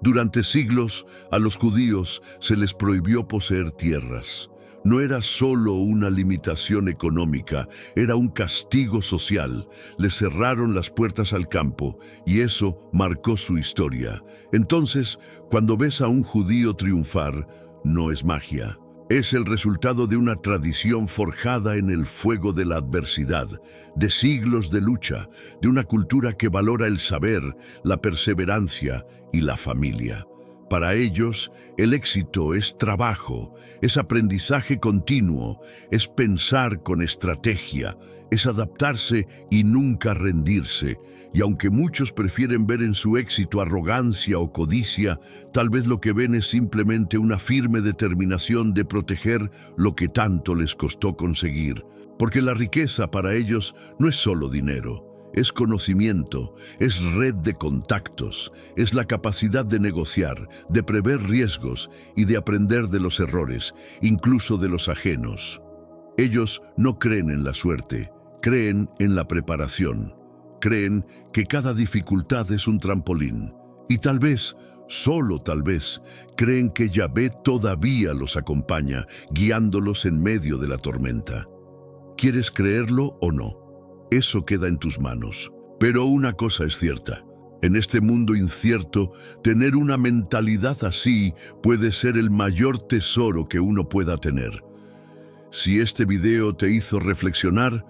Durante siglos, a los judíos se les prohibió poseer tierras. No era solo una limitación económica, era un castigo social. Les cerraron las puertas al campo y eso marcó su historia. Entonces, cuando ves a un judío triunfar, no es magia. Es el resultado de una tradición forjada en el fuego de la adversidad, de siglos de lucha, de una cultura que valora el saber, la perseverancia y la familia. Para ellos, el éxito es trabajo, es aprendizaje continuo, es pensar con estrategia, es adaptarse y nunca rendirse. Y aunque muchos prefieren ver en su éxito arrogancia o codicia, tal vez lo que ven es simplemente una firme determinación de proteger lo que tanto les costó conseguir. Porque la riqueza para ellos no es solo dinero. Es conocimiento, es red de contactos, es la capacidad de negociar, de prever riesgos y de aprender de los errores, incluso de los ajenos. Ellos no creen en la suerte, creen en la preparación. Creen que cada dificultad es un trampolín. Y tal vez, solo tal vez, creen que Yahvé todavía los acompaña, guiándolos en medio de la tormenta. ¿Quieres creerlo o no? Eso queda en tus manos. Pero una cosa es cierta. En este mundo incierto, tener una mentalidad así puede ser el mayor tesoro que uno pueda tener. Si este video te hizo reflexionar,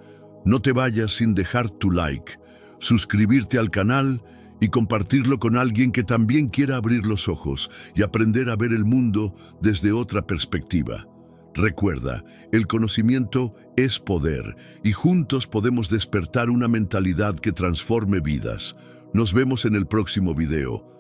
no te vayas sin dejar tu like, suscribirte al canal y compartirlo con alguien que también quiera abrir los ojos y aprender a ver el mundo desde otra perspectiva. Recuerda, el conocimiento es poder y juntos podemos despertar una mentalidad que transforme vidas. Nos vemos en el próximo video.